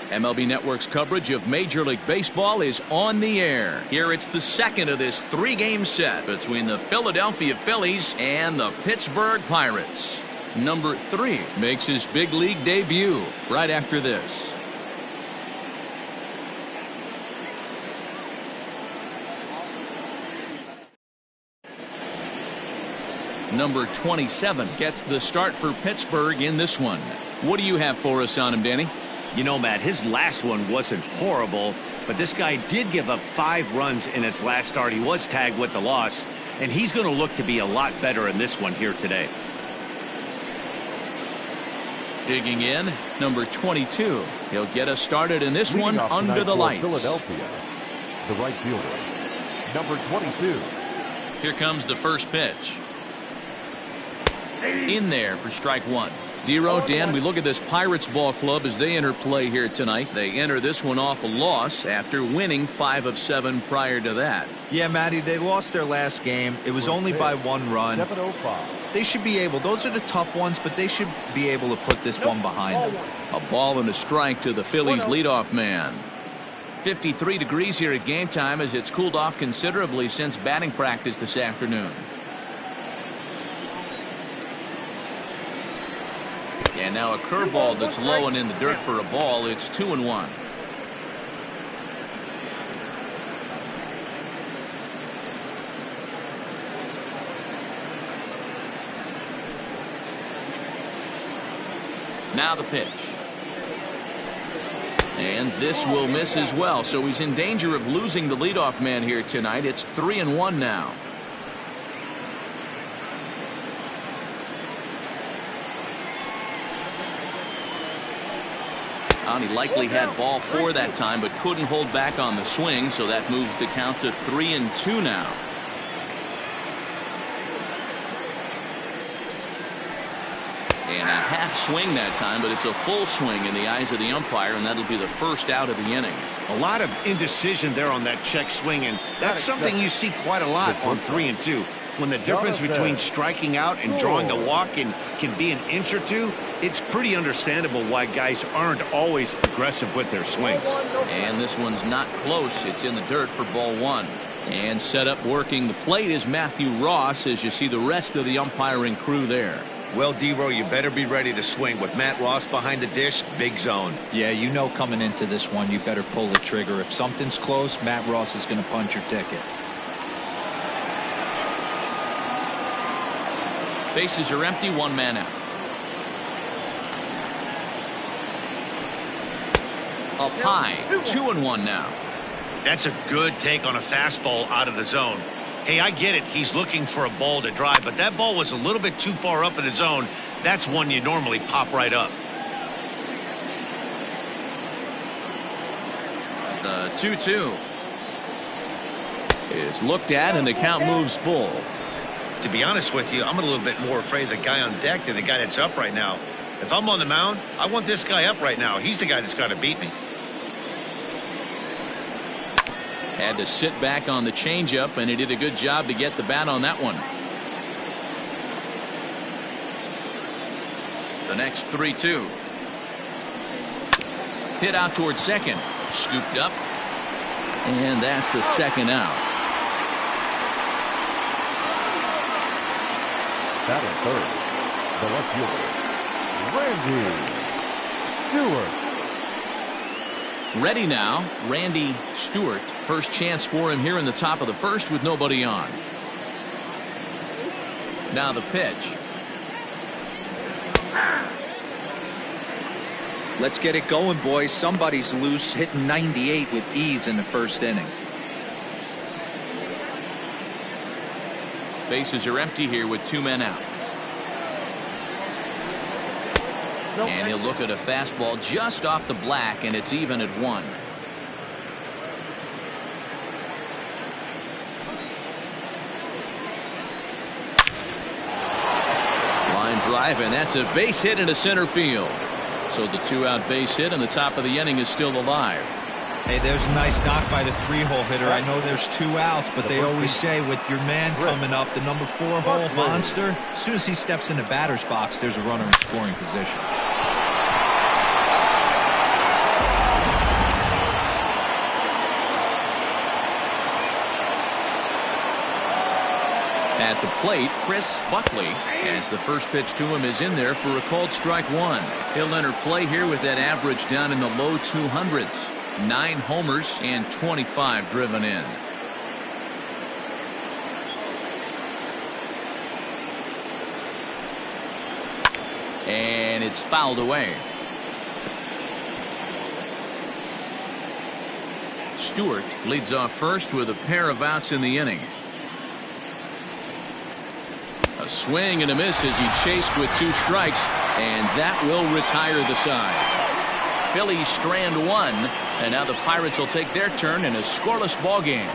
MLB Network's coverage of Major League Baseball is on the air. Here it's the second of this three-game set between the Philadelphia Phillies and the Pittsburgh Pirates. Number 3 makes his big league debut right after this. Number 27 gets the start for Pittsburgh in this one. What do you have for us on him, Danny? You know, Matt, his last one wasn't horrible, but this guy did give up 5 runs in his last start. He was tagged with the loss, and he's going to look to be a lot better in this one here today. Digging in, number 22. He'll get us started in this one under the lights. Philadelphia, the right fielder, number 22. Here comes the first pitch. In there for strike 1. Dero, Dan, we look at this Pirates ball club as they enter play here tonight. They enter this one off a loss after winning 5 of 7 prior to that. Yeah, Matty, they lost their last game. It was only by 1 run. They should be able, those are the tough ones, but they should be able to put this one behind them. A ball and a strike to the Phillies leadoff man. 53 degrees here at game time as it's cooled off considerably since batting practice this afternoon. And now a curveball that's low and in the dirt for a ball. It's 2-1. Now the pitch. And this will miss as well. So he's in danger of losing the leadoff man here tonight. It's 3-1 now. He likely had ball 4 that time, but couldn't hold back on the swing, so that moves the count to 3-2 now. And a half swing that time, but it's a full swing in the eyes of the umpire, and that'll be the first out of the inning. A lot of indecision there on that check swing, and that's something you see quite a lot on 3-2. When the difference between striking out and drawing a walk can be an inch or 2, it's pretty understandable why guys aren't always aggressive with their swings. And this one's not close. It's in the dirt for ball 1. And set up working the plate is Matthew Ross as you see the rest of the umpiring crew there. Well, Dero, you better be ready to swing. With Matt Ross behind the dish, big zone. Yeah, you know coming into this one, you better pull the trigger. If something's close, Matt Ross is going to punch your ticket. Bases are empty, 1 man out. Up high, 2-1 now. That's a good take on a fastball out of the zone. Hey, I get it. He's looking for a ball to drive, but that ball was a little bit too far up in the zone. That's one you normally pop right up. The 2-2 is looked at, and the count moves full. To be honest with you, I'm a little bit more afraid of the guy on deck than the guy that's up right now. If I'm on the mound, I want this guy up right now. He's the guy that's got to beat me. Had to sit back on the changeup, and he did a good job to get the bat on that one. The next 3-2. Hit out towards second. Scooped up. And that's the second out. Batting third, the left fielder, Randy Stewart. Ready now, Randy Stewart. First chance for him here in the top of the first with nobody on. Now the pitch. Let's get it going, boys. Somebody's loose, hitting 98 with ease in the first inning. Bases are empty here with 2 men out. And he'll look at a fastball just off the black, and it's even at 1. Line drive, and that's a base hit into center field. So the 2-out base hit, and the top of the inning is still alive. Hey, there's a nice knock by the 3-hole hitter. I know there's 2 outs, but they always say with your man coming up, the number 4-hole monster, as soon as he steps in the batter's box, there's a runner in scoring position. the plate, Chris Buckley, as the first pitch to him is in there for a called strike one. He'll enter play here with that average down in the low 200s. 9 homers and 25 driven in. And it's fouled away. Stewart leads off first with a pair of outs in the inning. A swing and a miss as he chased with 2 strikes, and that will retire the side. Phillies strand 1, and now the Pirates will take their turn in a scoreless ball game.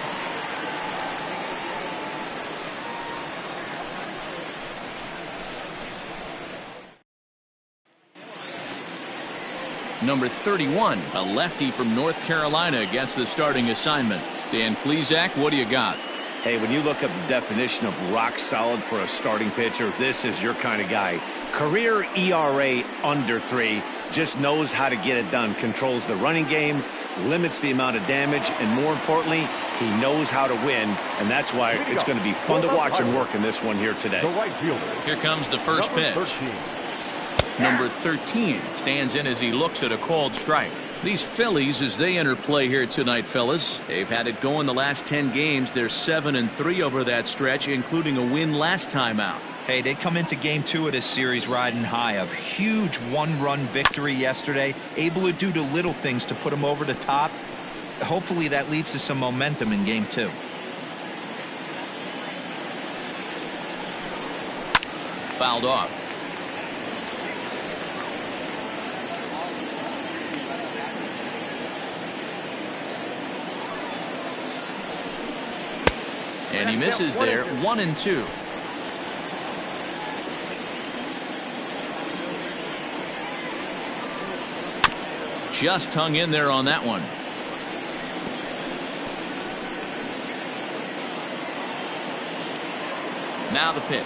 Number 31, a lefty from North Carolina, gets the starting assignment. Dan Plesac, what do you got? Hey, when you look up the definition of rock solid for a starting pitcher, this is your kind of guy. Career ERA under 3, just knows how to get it done, controls the running game, limits the amount of damage, and more importantly, he knows how to win, and that's why it's going to be fun to watch and work in this one here today. The right fielder. Here comes the first pitch. Number 13 stands in as he looks at a called strike. These Phillies, as they enter play here tonight, fellas, they've had it going the last 10 games. They're 7-3 over that stretch, including a win last time out. Hey, they come into game 2 of this series riding high. A huge 1-run victory yesterday, able to do the little things to put them over the top. Hopefully that leads to some momentum in game 2. Fouled off. And he misses there. 1-2. Just hung in there on that one. Now the pitch.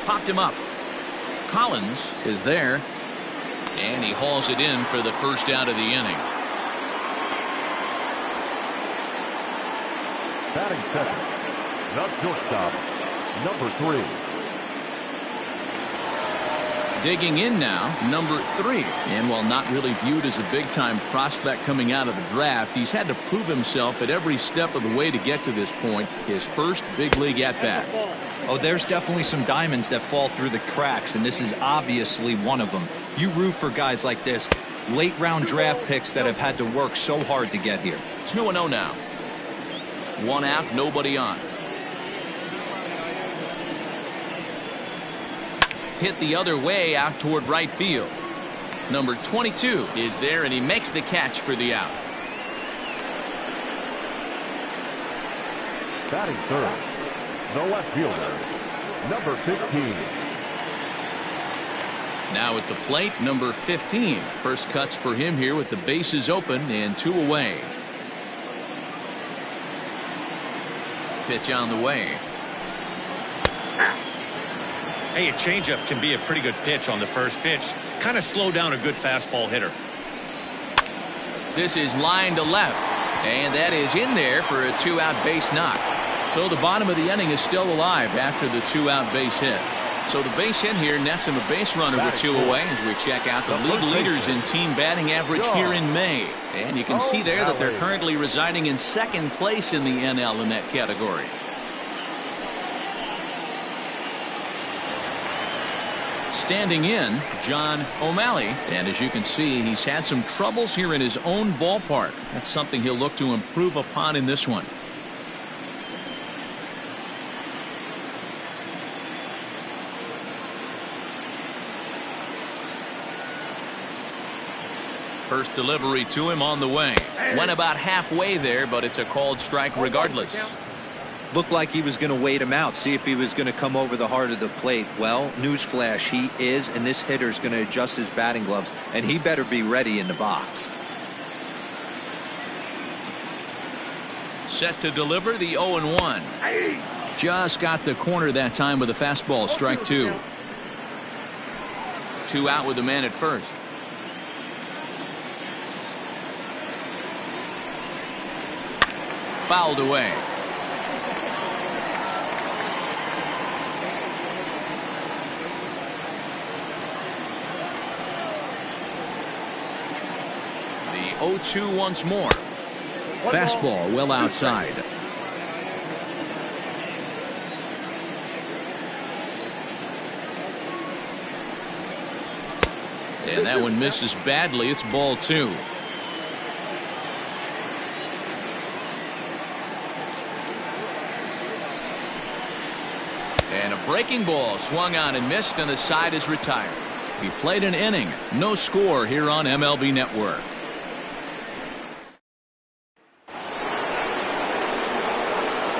Popped him up. Collins is there, and he hauls it in for the first out of the inning. Batting second, the shortstop, number 3. Digging in now, number 3. And while not really viewed as a big-time prospect coming out of the draft, he's had to prove himself at every step of the way to get to this point. His first big league at-bat. Oh, there's definitely some diamonds that fall through the cracks, and this is obviously one of them. You root for guys like this, late-round draft picks that have had to work so hard to get here. 2-0 now. 1 out, nobody on. Hit the other way out toward right field. Number 22 is there, and he makes the catch for the out. Batting third, the left fielder, number 15. Now at the plate, number 15. First cuts for him here with the bases open and 2 away. Pitch on the way. Hey, a changeup can be a pretty good pitch on the first pitch. Kind of slow down a good fastball hitter. This is line to left, and that is in there for a 2-out base knock. So the bottom of the inning is still alive after the 2-out base hit. So the base hit here nets him a base runner with 2 away as we check out the league leaders in team batting average here in May. And you can see there that they're currently residing in second place in the NL in that category. Standing in, John O'Malley, and as you can see, he's had some troubles here in his own ballpark. That's something he'll look to improve upon in this one. First delivery to him on the way. Went about halfway there, but it's a called strike regardless. Looked like he was going to wait him out, see if he was going to come over the heart of the plate. Well, newsflash, he is, and this hitter's going to adjust his batting gloves, and he better be ready in the box. Set to deliver the 0-1. Just got the corner that time with a fastball, strike 2. 2 out with the man at first. Fouled away. The 0-2 once more. Fastball well outside. And that one misses badly. It's ball 2. And a breaking ball swung on and missed, and the side is retired. He played an inning. No score here on MLB Network.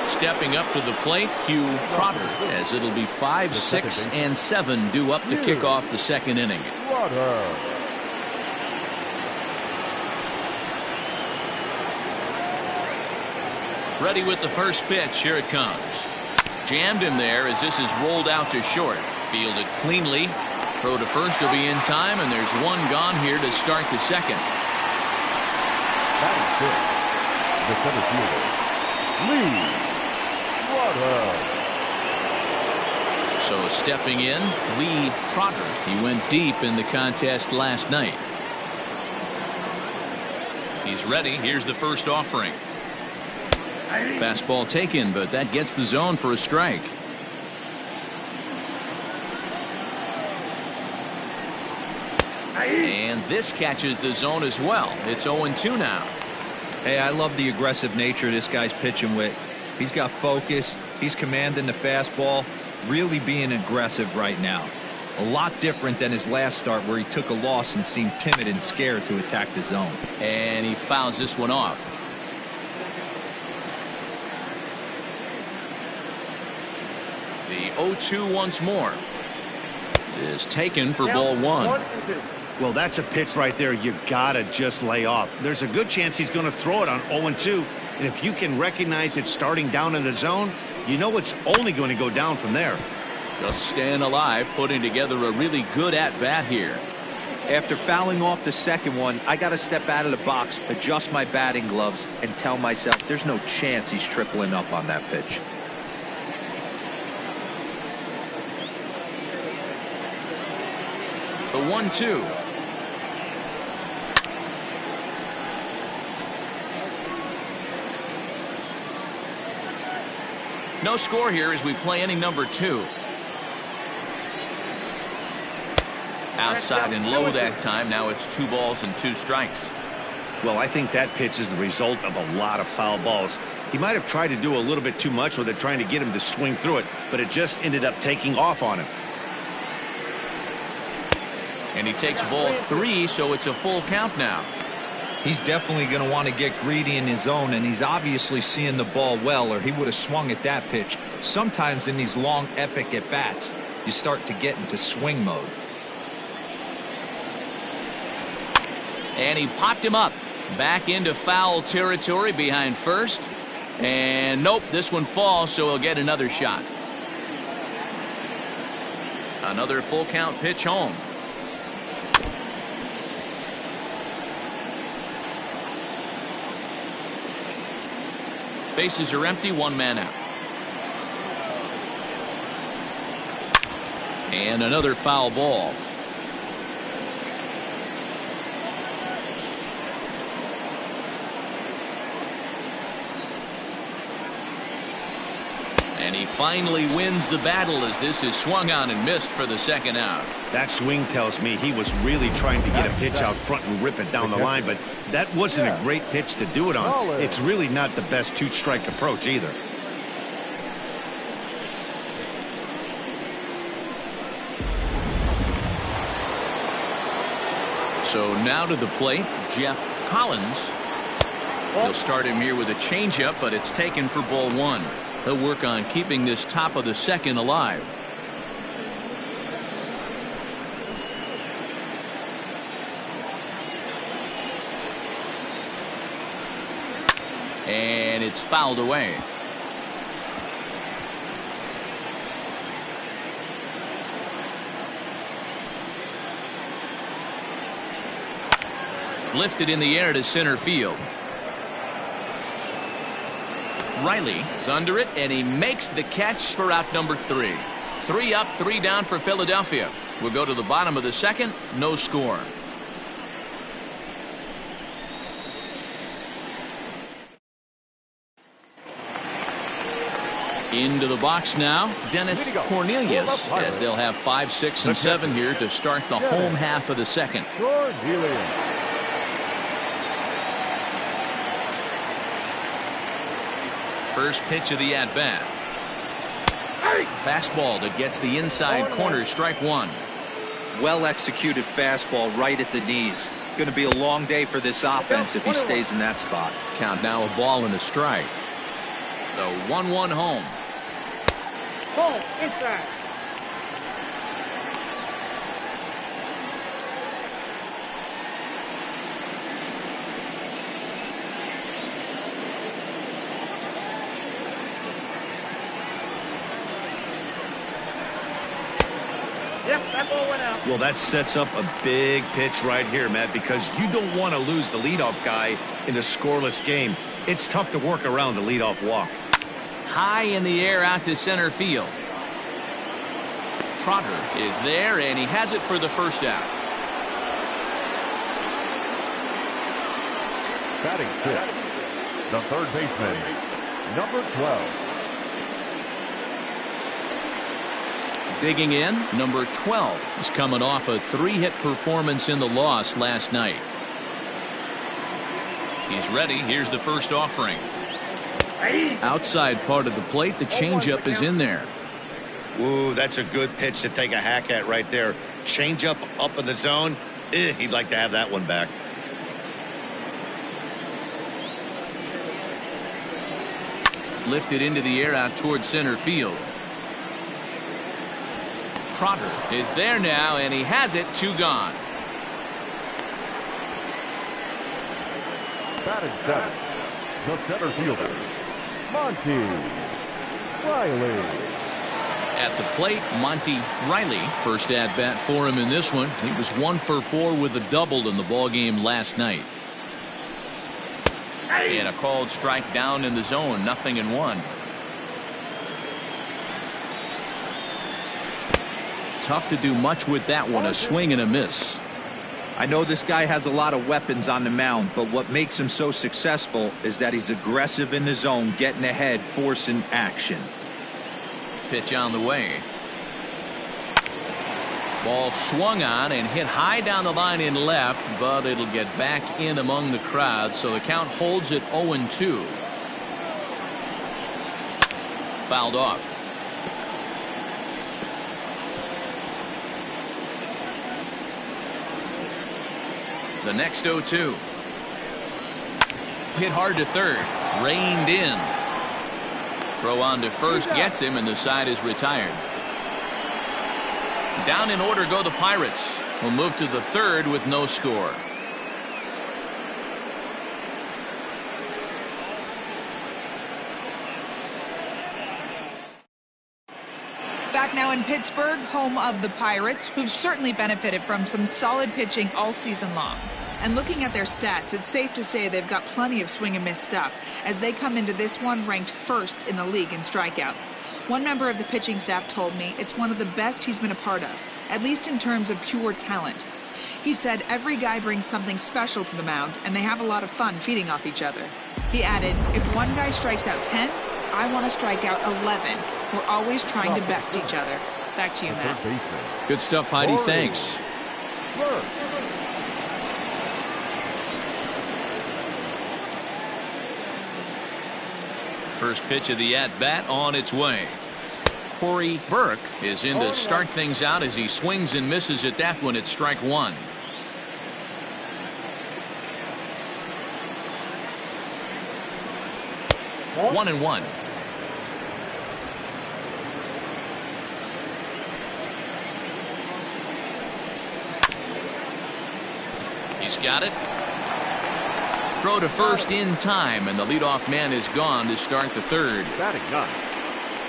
Stepping up to the plate, Hugh Trotter, as it'll be 5, 6, and 7 due up to kick off the second inning. Ready with the first pitch. Here it comes. Jammed him there as this is rolled out to short. Fielded cleanly. Throw to first will be in time, and there's one gone here to start the second. That is good. The center fielder, Lee. So stepping in, Lee Trotter. He went deep in the contest last night. He's ready. Here's the first offering. Fastball taken, but that gets the zone for a strike. And this catches the zone as well. It's 0-2 now. Hey, I love the aggressive nature this guy's pitching with. He's got focus. He's commanding the fastball. Really being aggressive right now. A lot different than his last start where he took a loss and seemed timid and scared to attack the zone. And he fouls this one off. The 0-2 once more is taken for ball 1. Well, that's a pitch right there you gotta just lay off. There's a good chance he's going to throw it on 0-2, and if you can recognize it starting down in the zone, you know it's only going to go down from there. Just staying alive, putting together a really good at-bat here. After fouling off the second one, I got to step out of the box, adjust my batting gloves, and tell myself there's no chance he's tripling up on that pitch. The 1-2. No score here as we play inning number 2. Outside and low that time. Now it's 2 balls and 2 strikes. Well, I think that pitch is the result of a lot of foul balls. He might have tried to do a little bit too much with it, trying to get him to swing through it, but it just ended up taking off on him. And he takes ball 3, so it's a full count now. He's definitely going to want to get greedy in his zone, and he's obviously seeing the ball well, or he would have swung at that pitch. Sometimes in these long, epic at-bats, you start to get into swing mode. And he popped him up. Back into foul territory behind first. And nope, this one falls, so he'll get another shot. Another full count pitch home. Bases are empty, 1 man out. And another foul ball. And he finally wins the battle as this is swung on and missed for the second out. That swing tells me he was really trying to get a pitch out front and rip it down the line, but that wasn't a great pitch to do it on. It's really not the best 2-strike approach either. So now to the plate, Jeff Collins. He'll start him here with a changeup, but it's taken for ball 1. He'll work on keeping this top of the second alive. And it's fouled away. Lifted in the air to center field. Riley is under it, and he makes the catch for out number 3. 3 up, 3 down for Philadelphia. We'll go to the bottom of the second. No score. Into the box now, Dennis Cornelius, as they'll have 5, 6, and 7 here to start the home half of the second. First pitch of the at-bat. Fastball that gets the inside corner, strike 1. Well executed fastball right at the knees. Going to be a long day for this offense if he stays in that spot. Count now, a ball and a strike. The 1-1 home. Ball inside. Yep, that ball went out. Well, that sets up a big pitch right here, Matt, because you don't want to lose the leadoff guy in a scoreless game. It's tough to work around the leadoff walk. High in the air out to center field. Trotter is there, and he has it for the first out. Batting 6th, the third baseman, number 12. Digging in, number 12 is coming off a 3-hit performance in the loss last night. He's ready. Here's the first offering. Outside part of the plate, the changeup is in there. Ooh, that's a good pitch to take a hack at right there. Changeup up in the zone. He'd like to have that one back. Lifted into the air out towards center field. Trotter is there now, and he has it. 2 gone. Batting 7th, the center fielder, Monty Riley. At the plate, Monty Riley. First at bat for him in this one. He was 1 for 4 with a double in the ball game last night. And a called strike down in the zone. 0-1. Tough to do much with that one. A swing and a miss. I know this guy has a lot of weapons on the mound, but what makes him so successful is that he's aggressive in the zone, getting ahead, forcing action. Pitch on the way. Ball swung on and hit high down the line in left, but it'll get back in among the crowd, so the count holds at 0-2. Fouled off. The next 0-2. Hit hard to third. Reined in. Throw on to first gets him, and the side is retired. Down in order go the Pirates. Will move to the third with no score. Back now in Pittsburgh, home of the Pirates, who've certainly benefited from some solid pitching all season long. And looking at their stats, it's safe to say they've got plenty of swing and miss stuff, as they come into this one ranked first in the league in strikeouts. One member of the pitching staff told me it's one of the best he's been a part of, at least in terms of pure talent. He said every guy brings something special to the mound, and they have a lot of fun feeding off each other. He added, if one guy strikes out 10, I want to strike out 11. We're always trying to best each other. Back to you, Matt. Good stuff, Heidi. Thanks. First pitch of the at-bat on its way. Corey Burke is in to start things out as he swings and misses at that one at strike 1. One and one. He's got it. Throw to first in time, and the leadoff man is gone to start the third. Batting 9,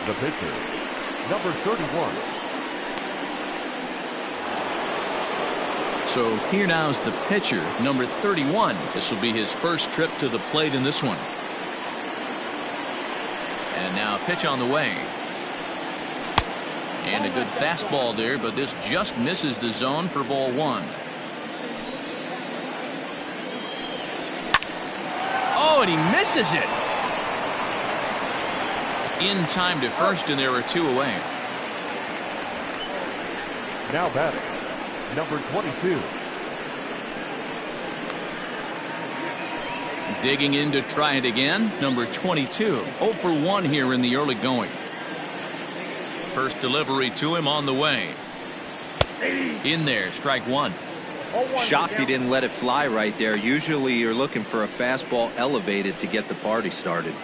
the pitcher, number 31. So here now's the pitcher, number 31. This will be his first trip to the plate in this one. And now a pitch on the way. And a good fastball there, but this just misses the zone for ball one. Oh, and he misses it. In time to first, and there are two away. Now batting, number 22. Digging in to try it again, number 22. 0 for 1 here in the early going. First delivery to him on the way. In there, strike one. Shocked he didn't let it fly right there. Usually you're looking for a fastball elevated to get the party started.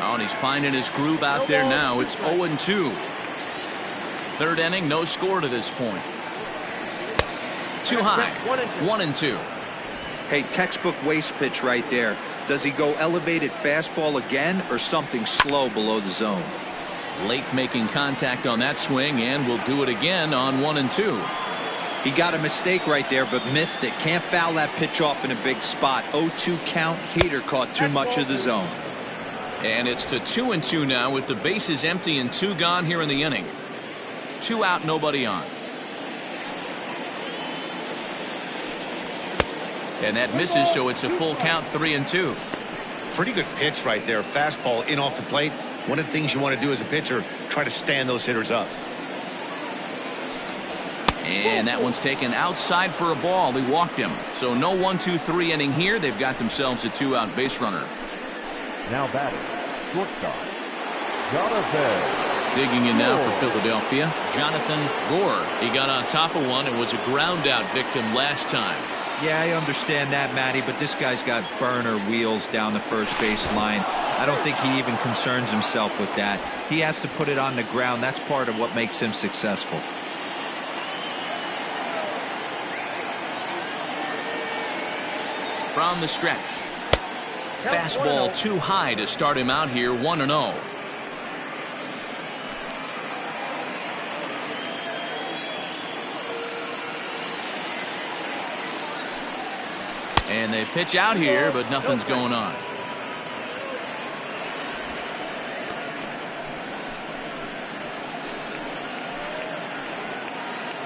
Oh, and he's finding his groove out there now. It's 0-2. Third inning, no score to this point. Too high. 1-2. Hey, textbook waste pitch right there. Does he go elevated fastball again or something slow below the zone? Late making contact on that swing, and will do it again on 1-2. He got a mistake right there, but missed it. Can't foul that pitch off in a big spot. 0-2 count. Heater caught too much of the zone. And it's to 2-2 now with the bases empty and 2 gone here in the inning. 2 out, nobody on. And that misses, so it's a full count, 3-2. Pretty good pitch right there. Fastball in off the plate. One of the things you want to do as a pitcher, try to stand those hitters up. And that one's taken outside for a ball. He walked him. So no 1-2-3 inning here. They've got themselves a 2-out base runner. Now batting, shortstop, Jonathan. Digging in now for Philadelphia, Jonathan Gore. He got on top of one and was a ground out victim last time. Yeah, I understand that, Matty, but this guy's got burner wheels down the first base line. I don't think he even concerns himself with that. He has to put it on the ground. That's part of what makes him successful. From the stretch. Fastball too high to start him out here, 1-0. And they pitch out here, but nothing's going on.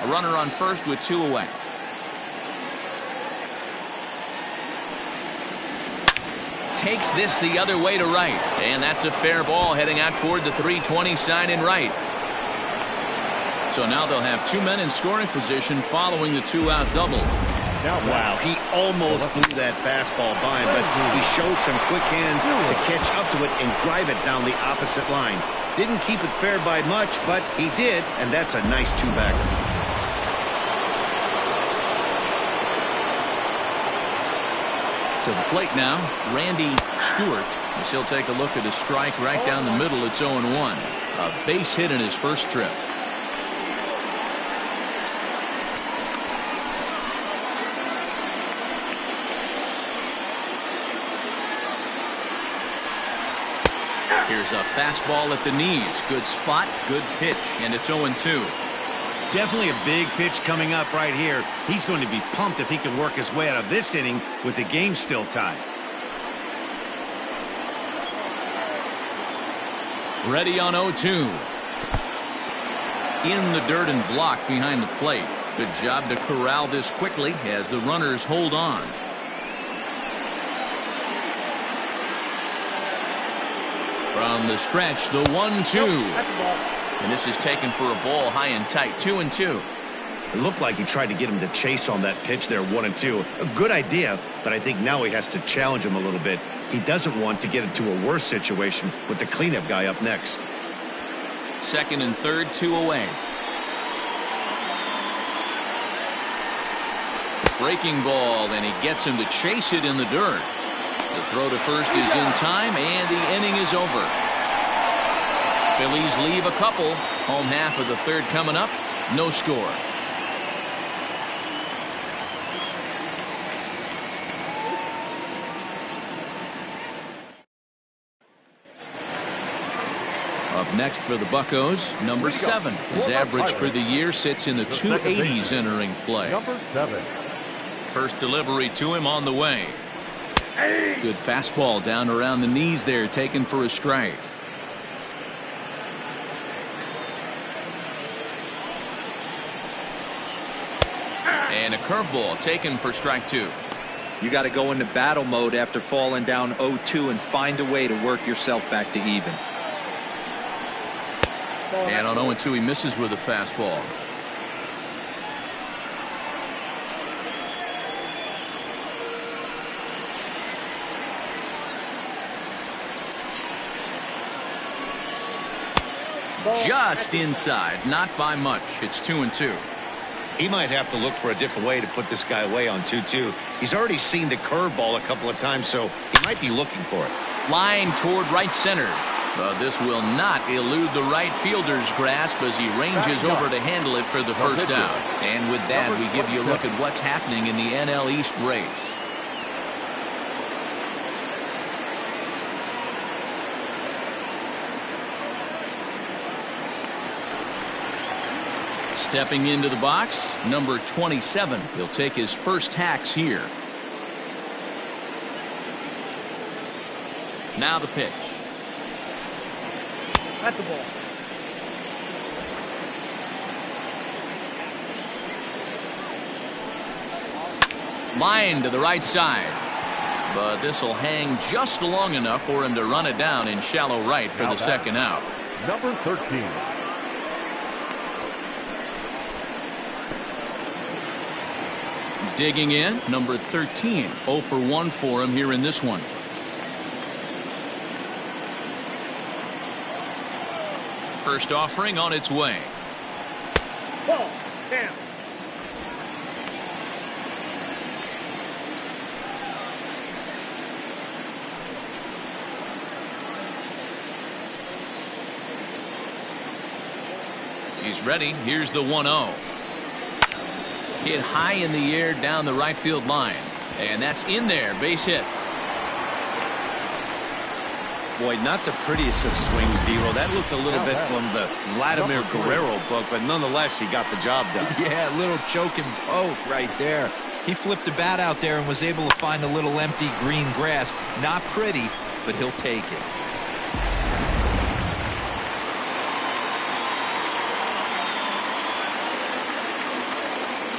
A runner on first with 2 away. Takes this the other way to right, and that's a fair ball heading out toward the 320 sign in right. So now they'll have 2 men in scoring position following the 2-out double. Wow, he almost blew that fastball by him, but he showed some quick hands to catch up to it and drive it down the opposite line. Didn't keep it fair by much, but he did, and that's a nice 2-bagger. To the plate now, Randy Stewart. As he'll take a look at a strike right down the middle. It's 0-1. A base hit in his first trip. Here's a fastball at the knees. Good spot, good pitch, and it's 0-2. Definitely a big pitch coming up right here. He's going to be pumped if he can work his way out of this inning with the game still tied. Ready on 0-2. In the dirt and blocked behind the plate. Good job to corral this quickly as the runners hold on. From the stretch, the 1-2. And this is taken for a ball high and tight. 2-2. It looked like he tried to get him to chase on that pitch there, 1-2. A good idea, but I think now he has to challenge him a little bit. He doesn't want to get into a worse situation with the cleanup guy up next. Second and third, 2 away. Breaking ball, and he gets him to chase it in the dirt. The throw to first is in time, and the inning is over. Phillies leave a couple. Home half of the third coming up. No score. Next for the Buccos, number 7. His average for the year sits in the 280s entering play. Number 7. First delivery to him on the way. Good fastball down around the knees there, taken for a strike. And a curveball taken for strike 2. You got to go into battle mode after falling down 0-2 and find a way to work yourself back to even. And on 0-2 he misses with a fastball. Just inside, not by much. It's 2-2. He might have to look for a different way to put this guy away on 2-2. He's already seen the curveball a couple of times, so he might be looking for it. Line toward right center. But this will not elude the right fielder's grasp as he ranges over to handle it for the first out. And with that, we give you a look at what's happening in the NL East race. Stepping into the box, number 27. He'll take his first hacks here. Now the pitch. That's the ball. Line to the right side. But this will hang just long enough for him to run it down in shallow right for the second out. Number 13. Digging in, number 13. 0 for 1 for him here in this one. First offering on its way. Ball. Down. He's ready. Here's the 1-0. Hit high in the air down the right field line. And that's in there. Base hit. Boy, not the prettiest of swings, D-Roll. That looked a little bit from the Vladimir Guerrero book, but nonetheless, he got the job done. Yeah, a little choke and poke right there. He flipped the bat out there and was able to find a little empty green grass. Not pretty, but he'll take it.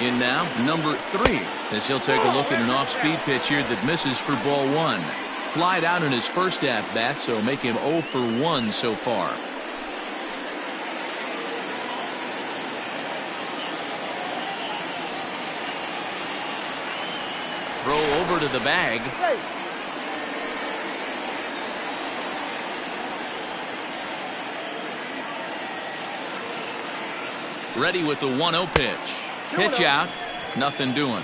In now, number 3, as he'll take a look at an off-speed pitch here that misses for ball 1. Flied out in his first at-bat, so make him 0 for 1 so far. Throw over to the bag. Ready with the 1-0 pitch. Pitch out, nothing doing.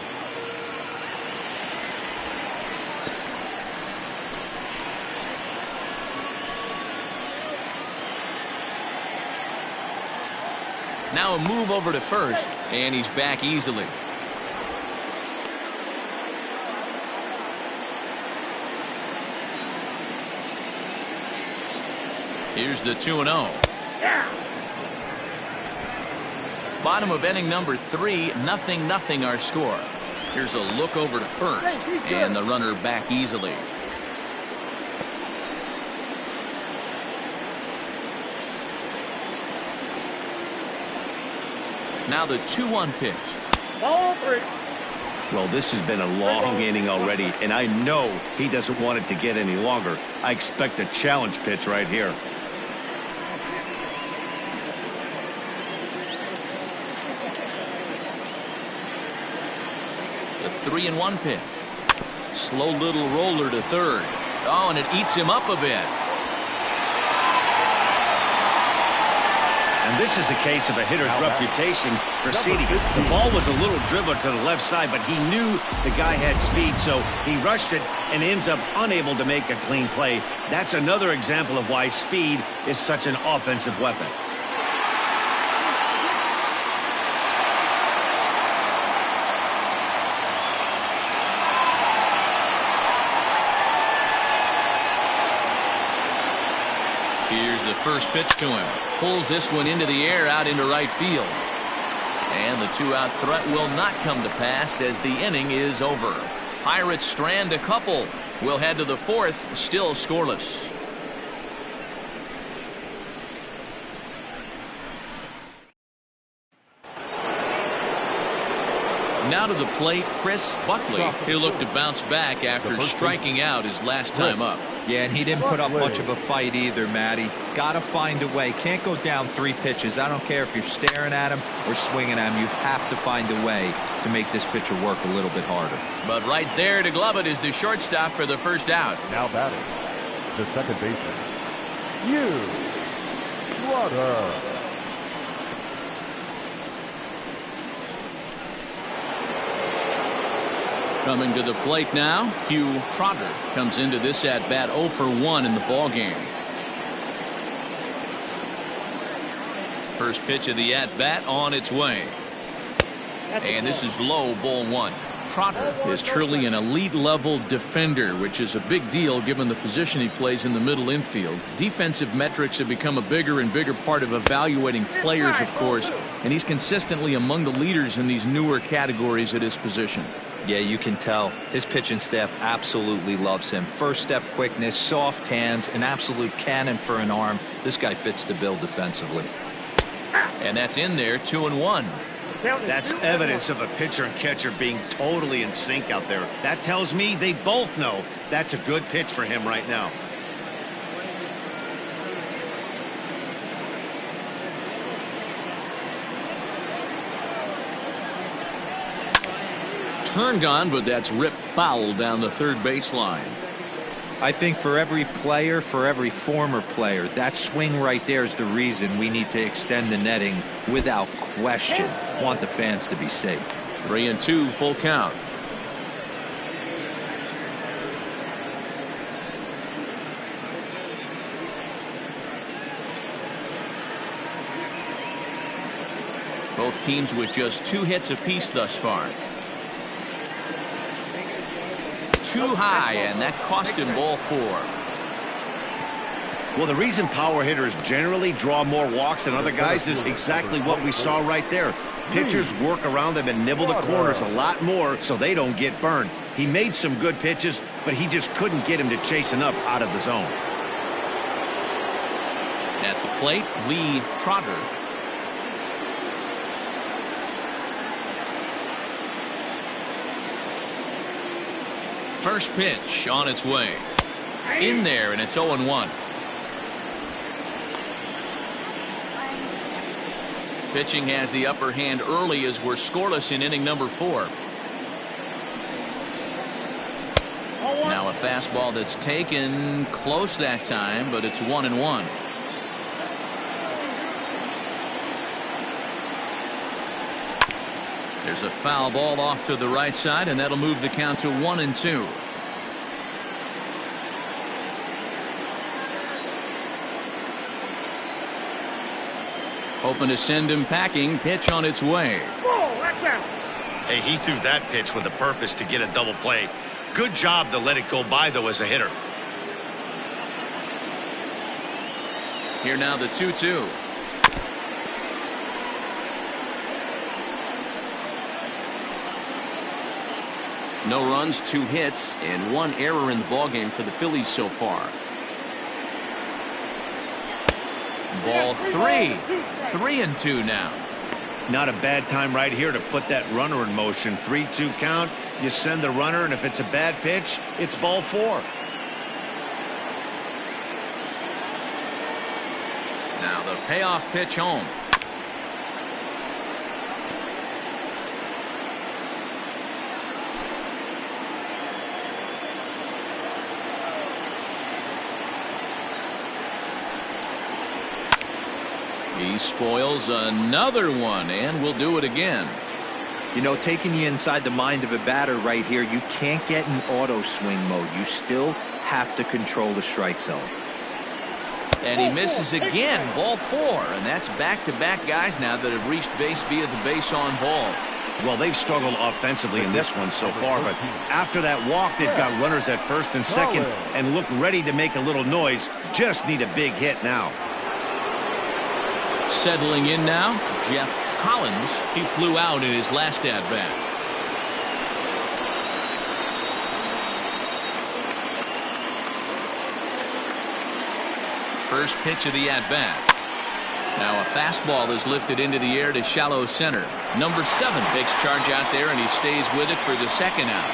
Now a move over to first, and he's back easily. Here's the 2-0. Bottom of inning number 3, 0-0 our score. Here's a look over to first, and the runner back easily. Now the 2-1 pitch. Ball 3. Well, this has been a long inning already, and I know he doesn't want it to get any longer. I expect a challenge pitch right here. The 3-1 pitch. Slow little roller to third. Oh, and it eats him up a bit. And this is a case of a hitter's reputation preceding. The ball was a little dribbler to the left side, but he knew the guy had speed, so he rushed it and ends up unable to make a clean play. That's another example of why speed is such an offensive weapon. Here's the first pitch to him. Pulls this one into the air out into right field. And the 2-out threat will not come to pass as the inning is over. Pirates strand a couple. We'll head to the fourth, still scoreless. Now to the plate, Chris Buckley. He'll look to bounce back after striking out his last time up. Yeah, and he didn't put up much of a fight either, Matty. Got to find a way. Can't go down 3 pitches. I don't care if you're staring at him or swinging at him. You have to find a way to make this pitcher work a little bit harder. But right there to glove it is the shortstop for the first out. Now batting, the second baseman, Hugh Trotter. Coming to the plate now, Hugh Trotter comes into this at-bat 0 for 1 in the ballgame. First pitch of the at-bat on its way. And this is low, ball 1. Trotter is truly an elite-level defender, which is a big deal given the position he plays in the middle infield. Defensive metrics have become a bigger and bigger part of evaluating players, of course, and he's consistently among the leaders in these newer categories at his position. Yeah, you can tell. His pitching staff absolutely loves him. First step quickness, soft hands, an absolute cannon for an arm. This guy fits the bill defensively. And that's in there, 2-1. That's evidence of a pitcher and catcher being totally in sync out there. That tells me they both know that's a good pitch for him right now. Turned on, but that's ripped foul down the third baseline. I think for every player, for every former player, that swing right there is the reason we need to extend the netting without question. Want the fans to be safe. 3-2, full count. Both teams with just 2 hits apiece thus far. Too high, and that cost him ball 4. Well, the reason power hitters generally draw more walks than other guys is exactly what we saw right there. Pitchers work around them and nibble the corners a lot more so they don't get burned. He made some good pitches, but he just couldn't get him to chase enough out of the zone. At the plate, Lee Trotter. First pitch on its way. In there, and it's 0-1. Pitching has the upper hand early as we're scoreless in inning number 4. Now a fastball that's taken close that time, but it's 1-1. There's a foul ball off to the right side, and that'll move the count to 1-2. Hoping to send him packing. Pitch on its way. Hey, he threw that pitch with a purpose to get a double play. Good job to let it go by, though, as a hitter. Here now the 2-2. No runs, 2 hits, and 1 error in the ballgame for the Phillies so far. Ball 3. 3-2 now. Not a bad time right here to put that runner in motion. 3-2 count. You send the runner, and if it's a bad pitch, it's ball 4. Now the payoff pitch home. He spoils another one, and will do it again. You know, taking you inside the mind of a batter right here, you can't get in auto swing mode. You still have to control the strike zone. And he misses again, ball 4, and that's back-to-back guys now that have reached base via the base on balls. Well, they've struggled offensively in this one so far, but after that walk, they've got runners at first and second and look ready to make a little noise. Just need a big hit now. Settling in now, Jeff Collins. He flew out in his last at-bat. First pitch of the at-bat. Now a fastball is lifted into the air to shallow center. Number 7 takes charge out there, and he stays with it for the second out.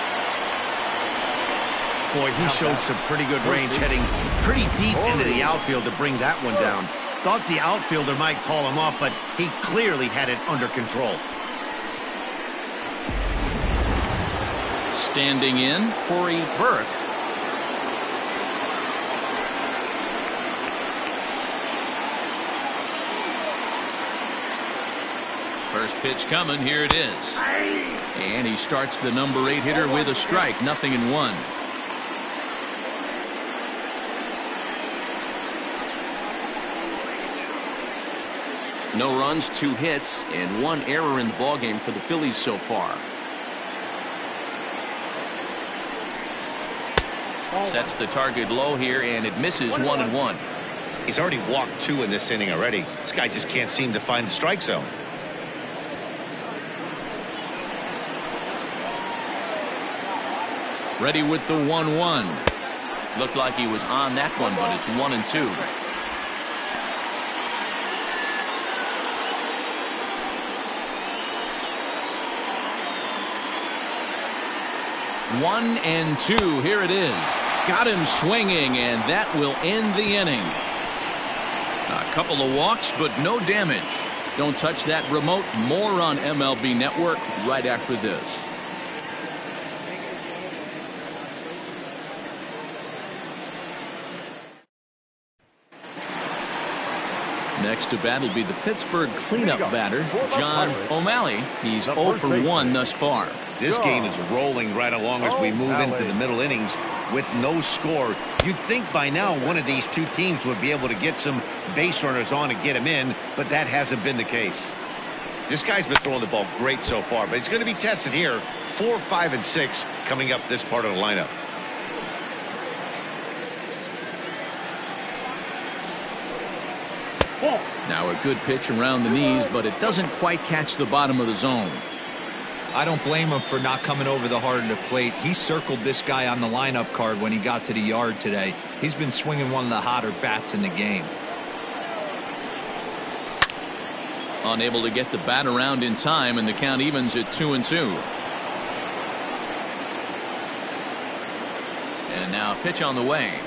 Boy, he showed some pretty good range, heading pretty deep into the outfield to bring that one down. Thought the outfielder might call him off, but he clearly had it under control. Standing in, Corey Burke. First pitch coming, here it is. And he starts the number 8 hitter with a strike, 0-1. No runs, 2 hits, and 1 error in the ballgame for the Phillies so far. Sets the target low here, and it misses 1-1. He's already walked 2 in this inning already. This guy just can't seem to find the strike zone. Ready with the 1-1. Looked like he was on that one, but it's 1-2. One and 2. Here it is. Got him swinging, and that will end the inning. A couple of walks, but no damage. Don't touch that remote. More on MLB Network right after this. Next to bat will be the Pittsburgh cleanup batter, John O'Malley. He's 0 for 1 thus far. This game is rolling right along as we move into the middle innings with no score. You'd think by now one of these 2 teams would be able to get some base runners on and get them in, but that hasn't been the case. This guy's been throwing the ball great so far, but he's going to be tested here. 4, 5, and 6 coming up this part of the lineup. Now a good pitch around the knees, but it doesn't quite catch the bottom of the zone. I don't blame him for not coming over the heart of the plate. He circled this guy on the lineup card when he got to the yard today. He's been swinging one of the hotter bats in the game. Unable to get the bat around in time, and the count evens at 2-2. And now a pitch on the way.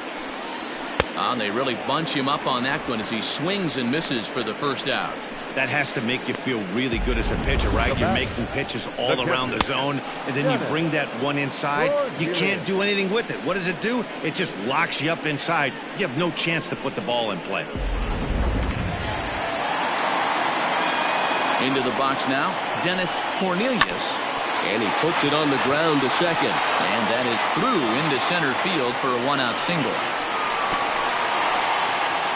And they really bunch him up on that one as he swings and misses for the first out. That has to make you feel really good as a pitcher, right? You're making pitches all around the zone, and then you bring that one inside. You can't do anything with it. What does it do? It just locks you up inside. You have no chance to put the ball in play. Into the box now, Dennis Cornelius. And he puts it on the ground to second. And that is through into center field for a 1-out single.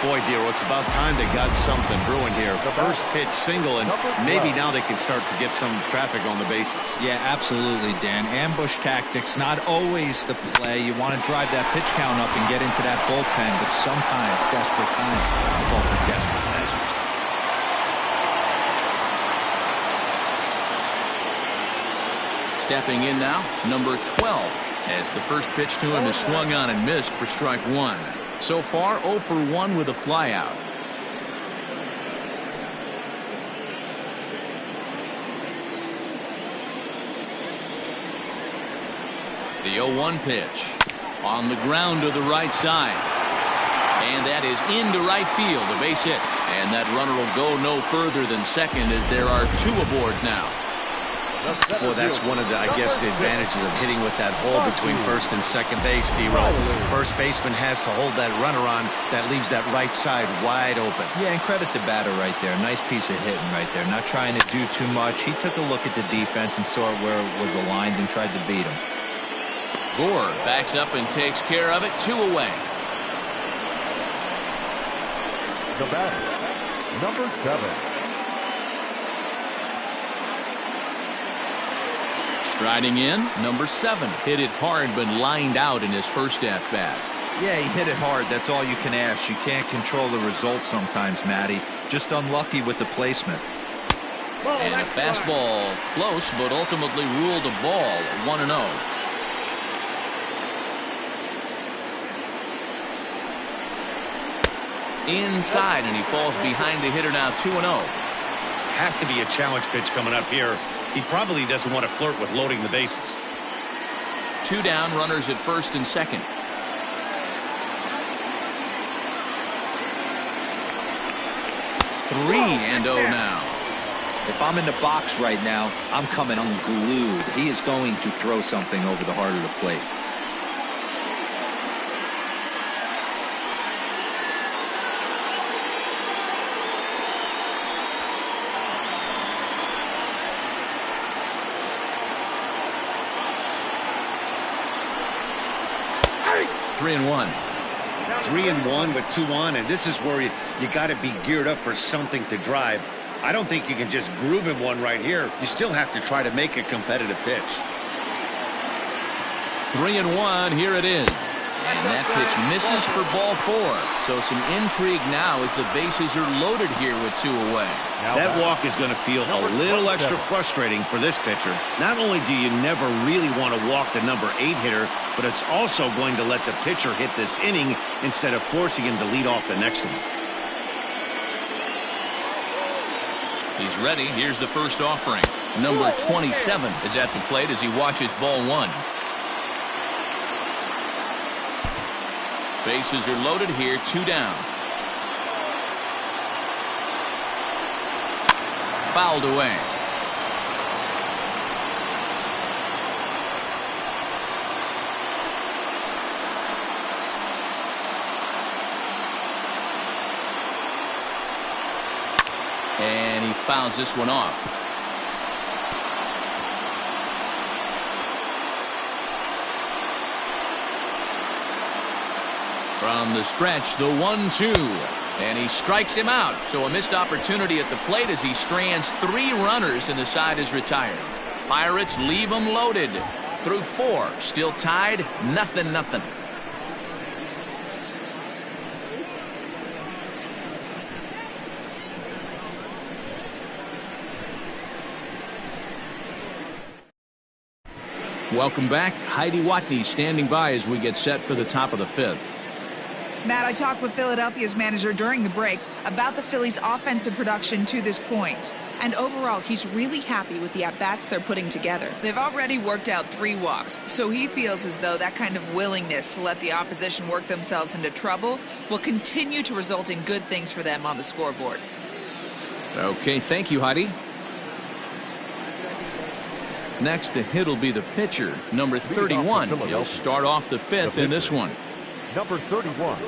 Boy, Dero, it's about time they got something brewing here. First pitch single, and maybe now they can start to get some traffic on the bases. Yeah, absolutely, Dan. Ambush tactics, not always the play. You want to drive that pitch count up and get into that bullpen, but sometimes, desperate times, call for desperate measures. Stepping in now, number 12, as the first pitch to him is swung on and missed for strike 1. So far, 0 for 1 with a flyout. The 0-1 pitch on the ground to the right side. And that is into right field, a base hit. And that runner will go no further than second as there are 2 aboard now. Well, that's one of the, I guess, the advantages of hitting with that hole between first and second base, D-Roll. First baseman has to hold that runner on. That leaves that right side wide open. Yeah, and credit the batter right there. Nice piece of hitting right there. Not trying to do too much. He took a look at the defense and saw where it was aligned and tried to beat him. Gore backs up and takes care of it. 2 away. The batter, number 7. Striding in, number 7. Hit it hard but lined out in his first at-bat. Yeah, he hit it hard. That's all you can ask. You can't control the result sometimes, Matty. Just unlucky with the placement. And a fastball close, but ultimately ruled a ball. 1-0. Inside, and he falls behind the hitter now. 2-0. Has to be a challenge pitch coming up here. He probably doesn't want to flirt with loading the bases. 2 down, runners at first and second. 3-0 now. If I'm in the box right now, I'm coming unglued. He is going to throw something over the heart of the plate. Three and one. 3-1 with 2 on, and this is where you got to be geared up for something to drive. I don't think you can just groove him one right here. You still have to try to make a competitive pitch. 3-1. Here it is. And that pitch misses for ball 4. So some intrigue now as the bases are loaded here with 2 away. That walk is going to feel a little extra frustrating for this pitcher. Not only do you never really want to walk the number 8 hitter, but it's also going to let the pitcher hit this inning instead of forcing him to lead off the next one. He's ready. Here's the first offering. Number 27 is at the plate as he watches ball 1. Bases are loaded here. 2 down. Fouled away. And he fouls this one off. From the stretch, the 1-2. And he strikes him out. So a missed opportunity at the plate as he strands 3 runners and the side is retired. Pirates leave him loaded. Through 4. Still tied. 0-0. Welcome back. Heidi Watney standing by as we get set for the top of the 5th. Matt, I talked with Philadelphia's manager during the break about the Phillies' offensive production to this point. And overall, he's really happy with the at-bats they're putting together. They've already worked out 3 walks, so he feels as though that kind of willingness to let the opposition work themselves into trouble will continue to result in good things for them on the scoreboard. Okay, thank you, Heidi. Next to hit will be the pitcher, number 31. He'll start off the 5th in this one. Number 31.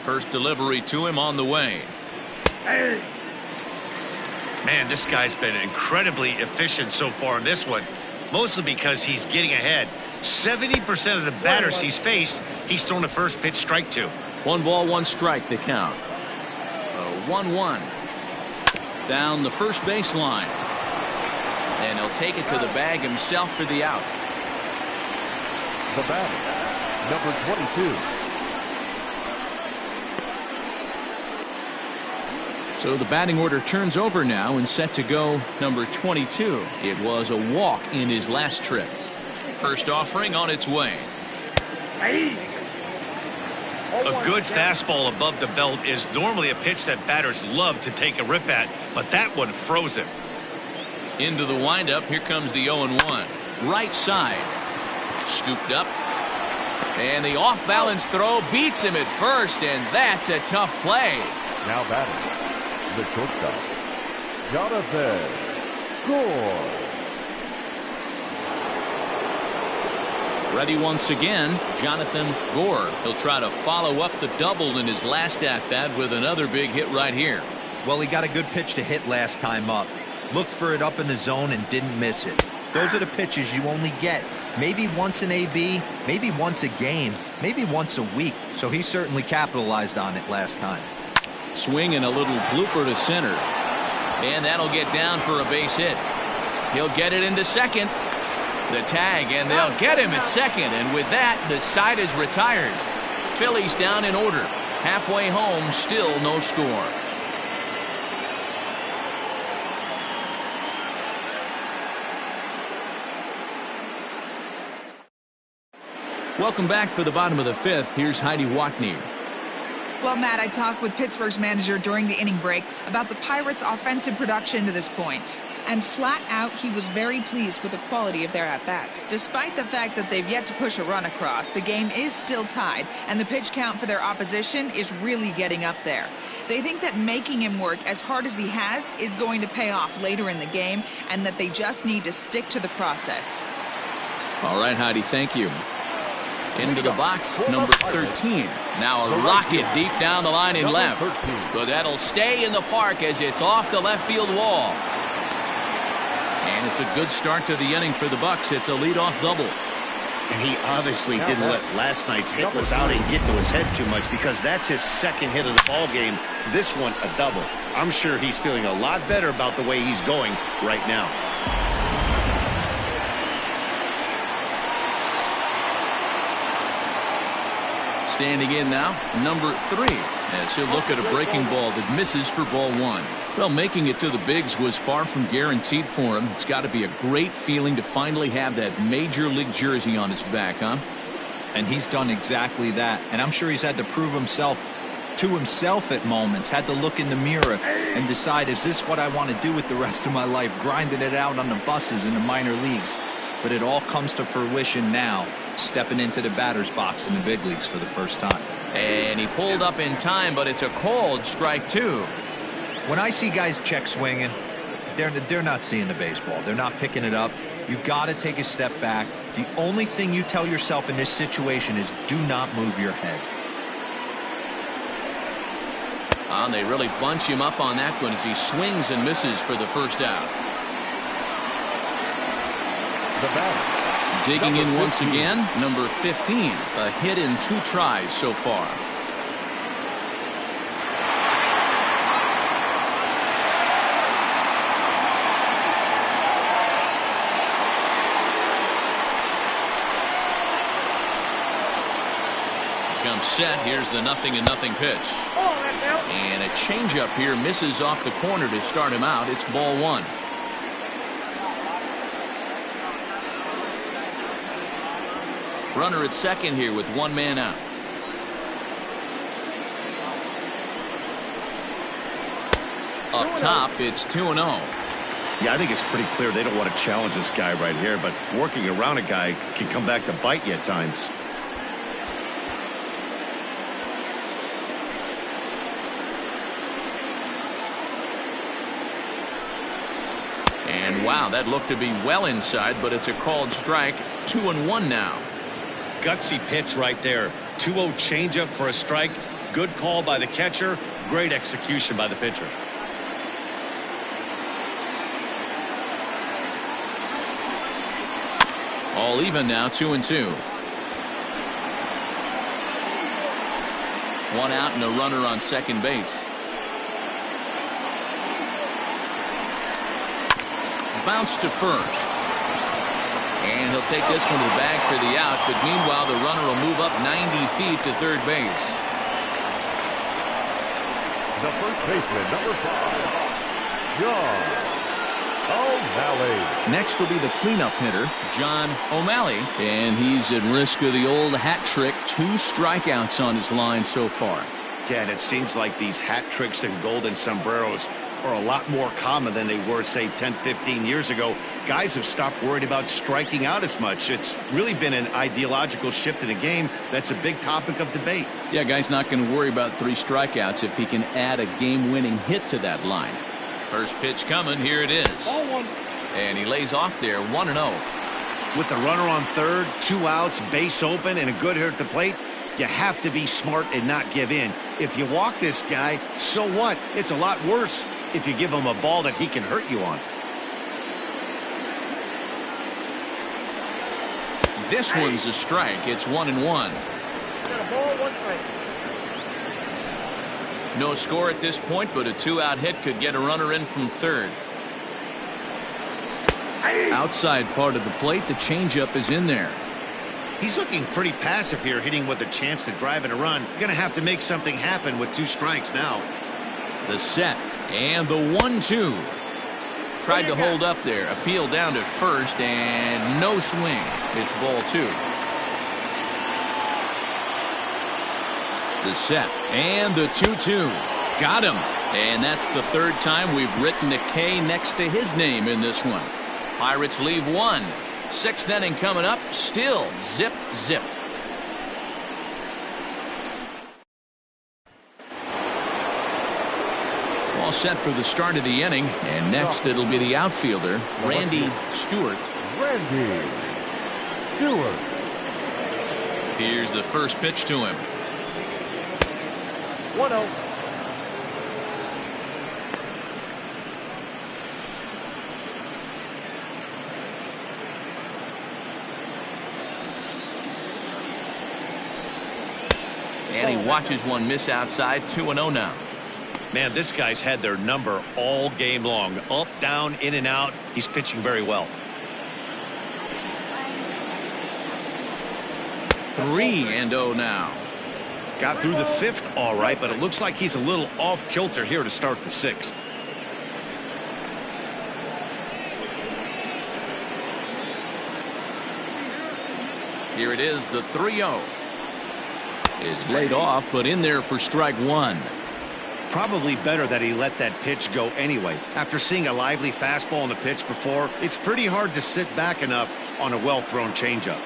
First delivery to him on the way. Man, this guy's been incredibly efficient so far in this one, mostly because he's getting ahead. 70% of the batters he's faced, he's thrown a first pitch strike to. 1 ball, 1 strike, the count. 1-1. Down the first baseline. And he'll take it to the bag himself for the out. The batter, number 22. So the batting order turns over now and set to go number 22. It was a walk in his last trip. First offering on its way. A good fastball above the belt is normally a pitch that batters love to take a rip at, but that one froze him. Into the windup. Here comes the 0-1. Right side. Scooped up. And the off-balance throw beats him at first, and that's a tough play. Now batting, the shortstop, Jonathan Gore. Ready once again, Jonathan Gore. He'll try to follow up the double in his last at-bat with another big hit right here. Well, he got a good pitch to hit last time up. Looked for it up in the zone and didn't miss it. Those are the pitches you only get. Maybe once an AB, maybe once a game, maybe once a week. So he certainly capitalized on it last time. Swing and a little blooper to center. And that'll get down for a base hit. He'll get it into second. The tag, and they'll get him at second. And with that, the side is retired. Phillies down in order. Halfway home, still no score. Welcome back for the bottom of the fifth. Here's Heidi Watney. Well, Matt, I talked with Pittsburgh's manager during the inning break about the Pirates' offensive production to this point. And flat out, he was very pleased with the quality of their at-bats. Despite the fact that they've yet to push a run across, the game is still tied, and the pitch count for their opposition is really getting up there. They think that making him work as hard as he has is going to pay off later in the game, and that they just need to stick to the process. All right, Heidi, thank you. Into the box, number 13. Now a rocket deep down the line in left. But that'll stay in the park as it's off the left field wall. And it's a good start to the inning for the Bucks. It's a leadoff double. And he obviously didn't let last night's hitless outing get to his head too much, because that's his second hit of the ball game. This one, a double. I'm sure he's feeling a lot better about the way he's going right now. Standing in now, number 3, as he'll look at a breaking ball that misses for ball 1. Well, making it to the bigs was far from guaranteed for him. It's got to be a great feeling to finally have that major league jersey on his back, huh? And he's done exactly that. And I'm sure he's had to prove himself to himself at moments, had to look in the mirror and decide, is this what I want to do with the rest of my life, grinding it out on the buses in the minor leagues? But it all comes to fruition now, stepping into the batter's box in the big leagues for the first time. And he pulled up in time, but it's a called strike 2. When I see guys check swinging, they're not seeing the baseball. They're not picking it up. You got to take a step back. The only thing you tell yourself in this situation is do not move your head. And they really bunch him up on that one as he swings and misses for the first out. The batter, Digging in once 15. again, number 15. A hit in 2 tries so far. Comes set. Here's the 0-0 pitch. And a changeup here misses off the corner to start him out. It's ball 1. Runner at second here with 1 man out. Up top, it's 2-0. Yeah, I think it's pretty clear they don't want to challenge this guy right here, but working around a guy can come back to bite you at times. And wow, that looked to be well inside, but it's a called strike. 2-1 now. Gutsy pitch right there. 2-0 changeup for a strike. Good call by the catcher. Great execution by the pitcher. All even now, 2-2. 1 out and a runner on second base. Bounce to first. And he'll take this one to the bag for the out, but meanwhile the runner will move up 90 feet to third base. The first baseman, number 5, John O'Malley. Next will be the cleanup hitter, John O'Malley, and he's at risk of the old hat trick. 2 strikeouts on his line so far. Yeah, and it seems like these hat tricks and golden sombreros are a lot more common than they were, say, 10, 15 years ago. Guys have stopped worried about striking out as much. It's really been an ideological shift in the game that's a big topic of debate. Yeah, guy's not going to worry about 3 strikeouts if he can add a game-winning hit to that line. First pitch coming, here it is. And he lays off there, 1-0. With the runner on third, 2 outs, base open, and a good hitter at the plate, you have to be smart and not give in. If you walk this guy, so what? It's a lot worse if you give him a ball that he can hurt you on. This one's a strike. It's 1-1. No score at this point, but a 2-out hit could get a runner in from third. Outside part of the plate, the changeup is in there. He's looking pretty passive here, hitting with a chance to drive in a run. Gonna have to make something happen with 2 strikes now. The set and the 1-2. Tried to hold up there. Appeal down to first and no swing. It's ball 2. The set and the 2-2. Got him. And that's the 3rd time we've written a K next to his name in this one. Pirates leave 1. 6th inning coming up. Still zip, zip. All set for the start of the inning. And next it'll be the outfielder, Randy Stewart. Randy Stewart. Here's the first pitch to him. 1-0. And he watches one miss outside. 2-0 now. Man, this guy's had their number all game long. Up, down, in and out. He's pitching very well. 3-0 now. Got through the 5th all right, but it looks like he's a little off kilter here to start the 6th. Here it is, the 3-0. Is laid off, but in there for strike 1. Probably better that he let that pitch go anyway. After seeing a lively fastball on the pitch before, it's pretty hard to sit back enough on a well-thrown changeup.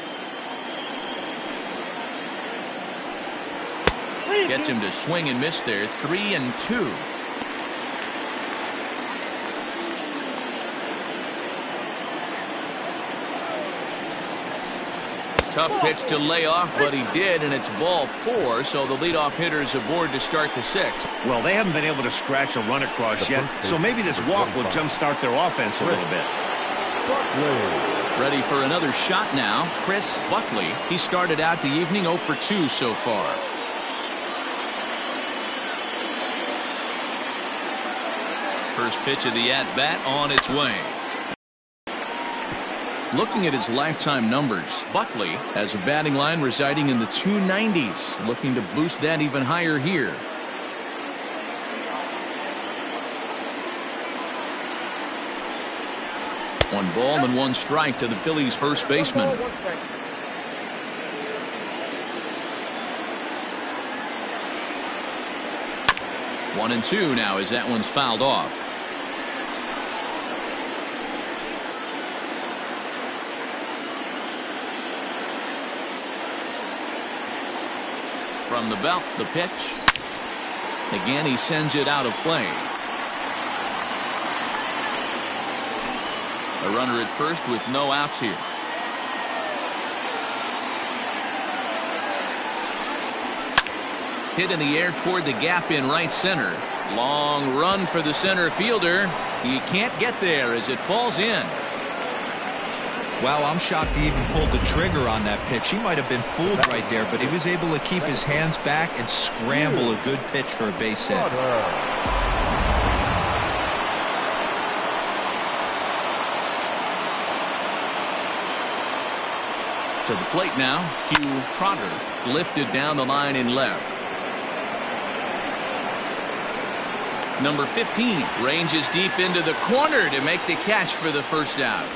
Gets him to swing and miss there. 3-2. Tough pitch to lay off, but he did, and it's ball 4, so the leadoff hitter is aboard to start the 6th. Well, they haven't been able to scratch a run across yet, so maybe this walk will jumpstart their offense a little bit. Ready for another shot now, Chris Buckley. He started out the evening 0 for 2 so far. First pitch of the at-bat on its way. Looking at his lifetime numbers, Buckley has a batting line residing in the 290s, looking to boost that even higher here. One ball and 1 strike to the Phillies' first baseman. 1-2 now as that one's fouled off. From the belt, the pitch. Again, he sends it out of play. A runner at first with no outs here. Hit in the air toward the gap in right center. Long run for the center fielder. He can't get there as it falls in. Wow, I'm shocked he even pulled the trigger on that pitch. He might have been fooled right there, but he was able to keep his hands back and scramble a good pitch for a base hit. To the plate now, Hugh Trotter, lifted down the line in left. Number 15 ranges deep into the corner to make the catch for the first out.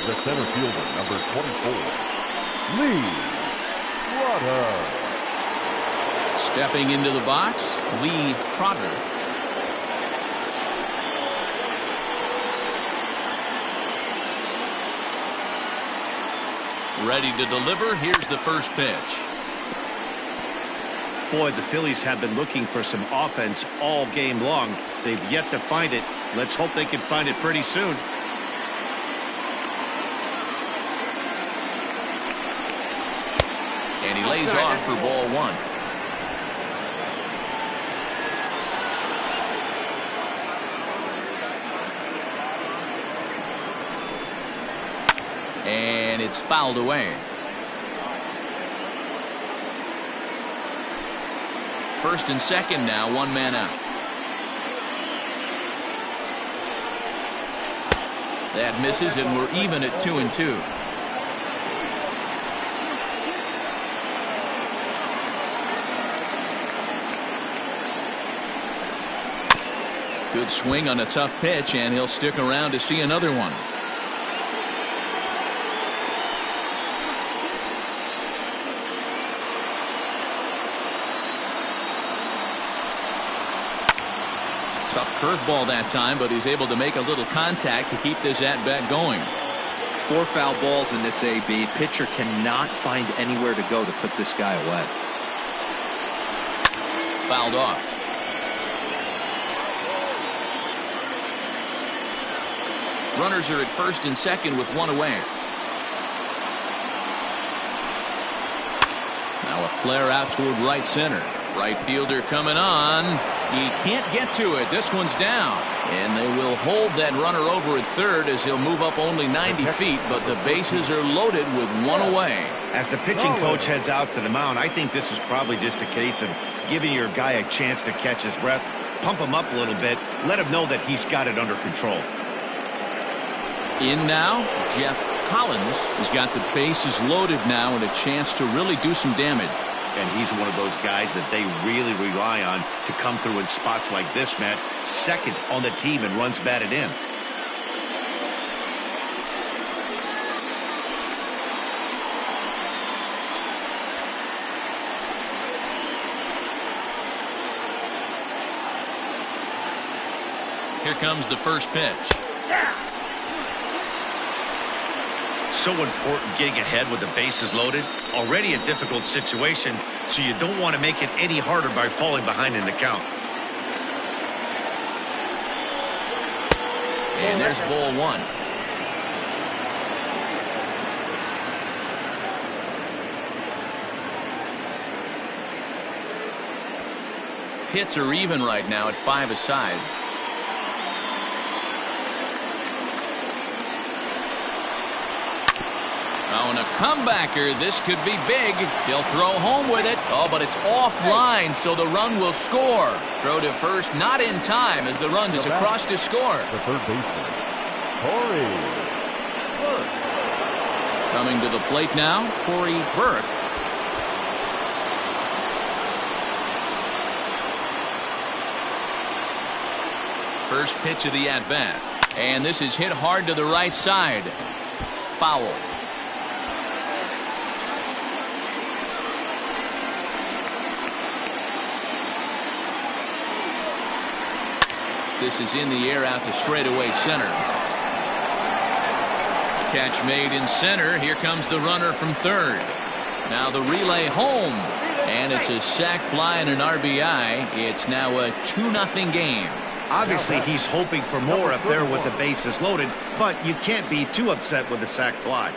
The center fielder, number 24, Lee Trotter. Stepping into the box, Lee Trotter. Ready to deliver. Here's the first pitch. Boy, the Phillies have been looking for some offense all game long. They've yet to find it. Let's hope they can find it pretty soon. And he lays off for ball 1. And it's fouled away. First and second now, 1 man out. That misses, and we're even at 2-2. Good swing on a tough pitch, and he'll stick around to see another one. Tough curveball that time, but he's able to make a little contact to keep this at-bat going. 4 foul balls in this AB. Pitcher cannot find anywhere to go to put this guy away. Fouled off. Runners are at first and second with 1 away. Now a flare out toward right center. Right fielder coming on. He can't get to it. This one's down. And they will hold that runner over at third as he'll move up only 90 feet, but the bases are loaded with 1 away. As the pitching coach heads out to the mound, I think this is probably just a case of giving your guy a chance to catch his breath, pump him up a little bit, let him know that he's got it under control. In now, Jeff Collins has got the bases loaded now and a chance to really do some damage. And he's one of those guys that they really rely on to come through in spots like this, Matt. Second on the team and runs batted in. Here comes the first pitch. So important getting ahead with the bases loaded. Already a difficult situation, so you don't want to make it any harder by falling behind in the count. And there's ball 1. Hits are even right now at 5 aside. Oh, and a comebacker. This could be big. He'll throw home with it. Oh, but it's offline, so the run will score. Throw to first, not in time as the run is across to score. The third baseman, Corey Burke. Coming to the plate now, Corey Burke. First pitch of the at-bat. And this is hit hard to the right side. Foul. This is in the air out to straightaway center. Catch made in center. Here comes the runner from third. Now the relay home. And it's a sac fly and an RBI. It's now a 2-0 game. Obviously, he's hoping for more up there with the bases loaded, but you can't be too upset with the sac fly.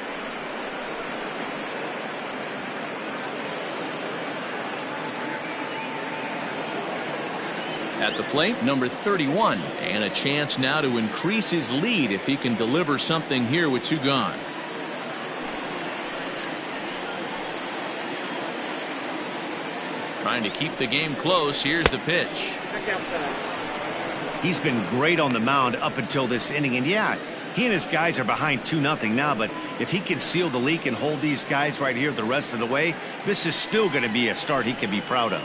At the plate, number 31, and a chance now to increase his lead if he can deliver something here with 2 gone. Trying to keep the game close. Here's the pitch. He's been great on the mound up until this inning, and yeah, he and his guys are behind 2-0 now, but if he can seal the leak and hold these guys right here the rest of the way, this is still going to be a start he can be proud of.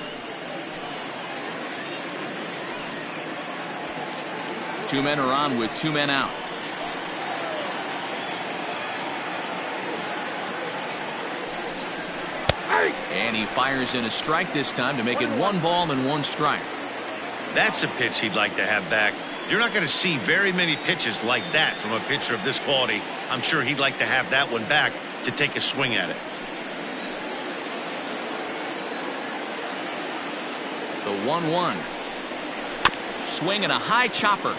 2 men are on with 2 men out. And he fires in a strike this time to make it 1 ball and 1 strike. That's a pitch he'd like to have back. You're not going to see very many pitches like that from a pitcher of this quality. I'm sure he'd like to have that one back to take a swing at it. The 1-1. Swing and a high chopper.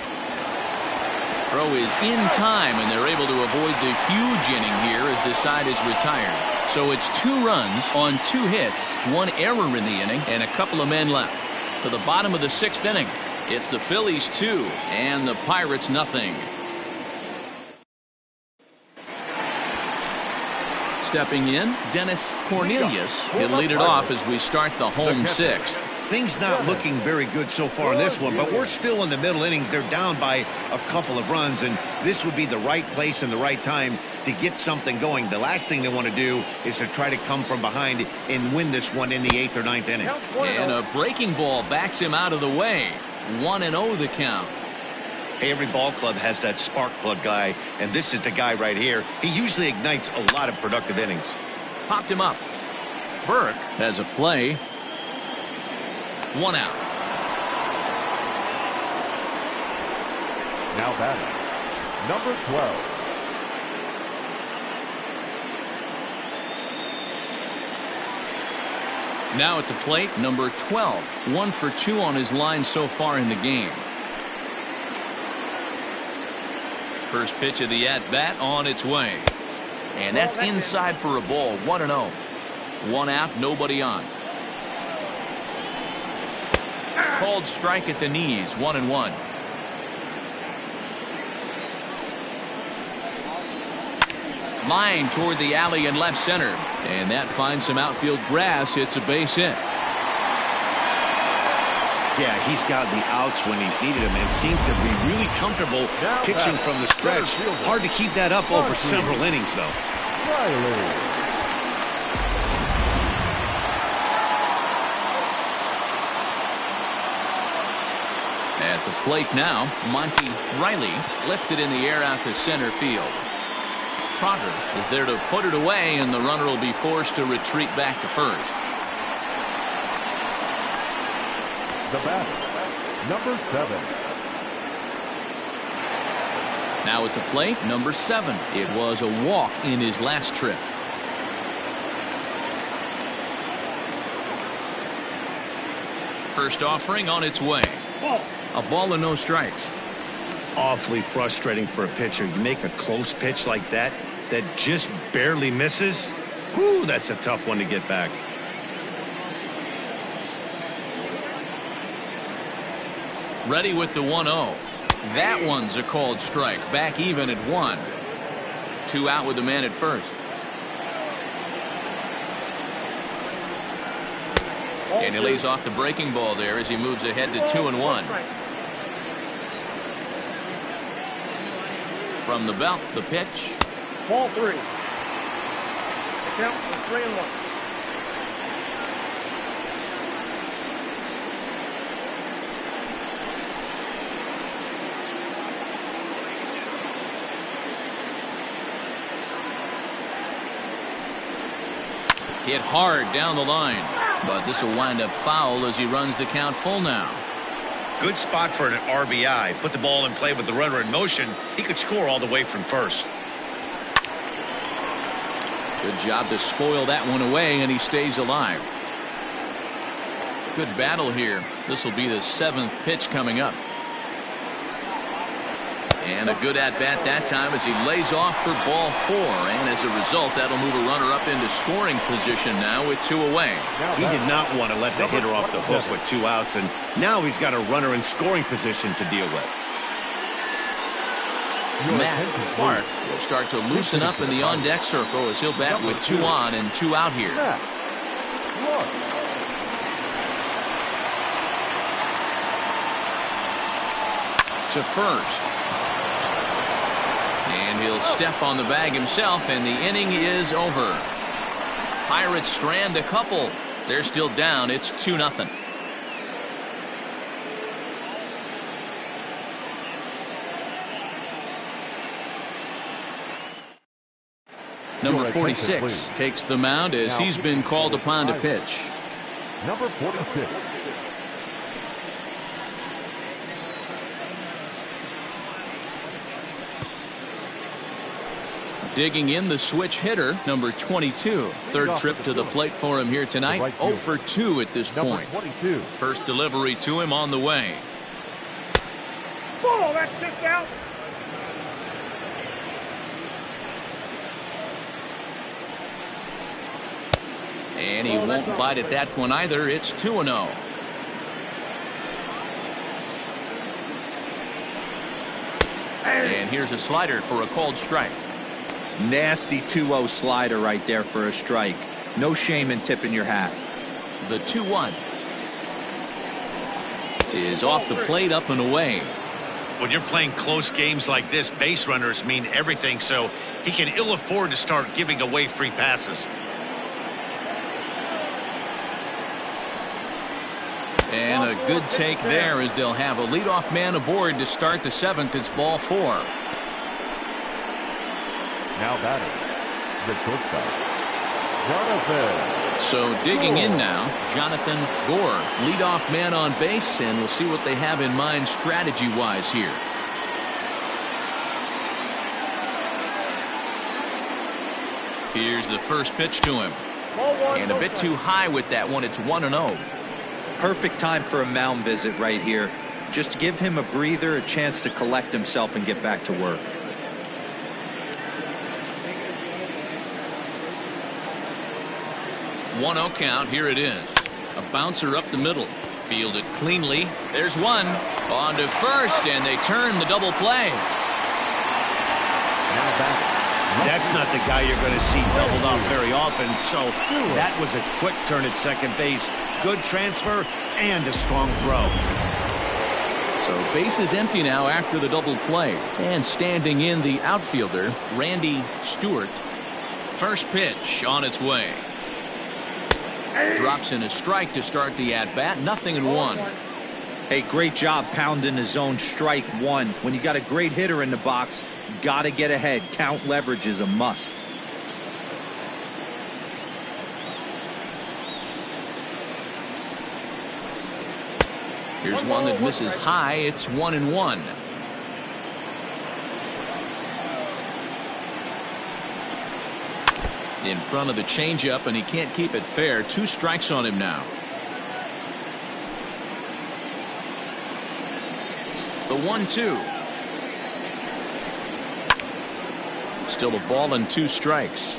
Throw is in time, and they're able to avoid the huge inning here as this side is retired. So it's 2 runs on 2 hits, 1 error in the inning, and a couple of men left. To the bottom of the 6th inning, it's the Phillies 2 and the Pirates nothing. Stepping in, Dennis Cornelius. He'll lead it off as we start the home 6th. Things not looking very good so far in this one, but we're still in the middle innings. They're down by a couple of runs, and this would be the right place and the right time to get something going. The last thing they want to do is to try to come from behind and win this one in the 8th or 9th inning. And a breaking ball backs him out of the way. 1-0 the count. Hey, every ball club has that spark plug guy, and this is the guy right here. He usually ignites a lot of productive innings. Popped him up. Burke has a play. 1 out. Now batting, number 12. Now at the plate, number 12. 1 for 2 on his line so far in the game. First pitch of the at-bat on its way. And that's inside for a ball. 1-0. 1 out, nobody on. Called strike at the knees. 1-1. Line toward the alley in left center. And that finds some outfield grass. It's a base hit. Yeah, he's got the outs when he's needed them and seems to be really comfortable pitching from the stretch. Hard to keep that up over several innings, though. At the plate now, Monty Riley lifted in the air out to center field. Trotter is there to put it away, and the runner will be forced to retreat back to first. The batter, number 7. Now at the plate, number 7. It was a walk in his last trip. First offering on its way. A ball and no strikes. Awfully frustrating for a pitcher. You make a close pitch like that just barely misses. Whew, that's a tough one to get back. Ready with the 1-0. That one's a called strike. Back even at 1. 2 out with the man at first. And he lays off the breaking ball there as he moves ahead to 2-1. From the belt, the pitch. Ball 3. The count is 3-1. Hit hard down the line, but this will wind up foul as he runs the count full now. Good spot for an RBI. Put the ball in play with the runner in motion. He could score all the way from first. Good job to spoil that one away, and he stays alive. Good battle here. This will be the 7th pitch coming up. And a good at-bat that time as he lays off for ball 4. And as a result, that'll move a runner up into scoring position now with 2 away. He did not want to let the hitter off the hook with 2 outs, and now he's got a runner in scoring position to deal with. Matt Clark will start to loosen up in the on-deck circle as he'll bat with 2 on and 2 out here. To first. And he'll step on the bag himself, and the inning is over. Pirates strand a couple. They're still down. It's 2-0. Number 46 takes the mound as he's been called upon to pitch. Number 46. Digging in the switch hitter, number 22. Third trip to the plate for him here tonight. 0 for 2 at this point. First delivery to him on the way. Ball, that's just out. And he won't bite at that one either. It's 2-0. And here's a slider for a called strike. Nasty 2-0 slider right there for a strike. No shame in tipping your hat. The 2-1. is off the plate, up and away. When you're playing close games like this, base runners mean everything, so he can ill afford to start giving away free passes. And a good take there, as they'll have a leadoff man aboard to start the 7th. It's ball 4. Now batting, the shortstop, Jonathan. So digging in now, Jonathan Gore, leadoff man on base, and we'll see what they have in mind strategy-wise here. Here's the first pitch to him. And a bit too high with that one. It's 1-0. Perfect time for a mound visit right here. Just give him a breather, a chance to collect himself and get back to work. One 1-0 count. Here it is. A bouncer up the middle. Fielded cleanly. There's one. On to first, and they turn the double play. Now batting. That's not the guy you're going to see doubled off very often, so that was a quick turn at second base. Good transfer and a strong throw. So base is empty now after the double play. And standing in, the outfielder, Randy Stewart. First pitch on its way. Drops in a strike to start the at-bat. 0-1. Hey, great job pounding the zone. Strike one. When you got a great hitter in the box, got to get ahead. Count leverage is a must. Here's one that misses high. It's 1-1. In front of the changeup, and he can't keep it fair. 2 strikes on him now. The 1-2. Still a ball and 2 strikes.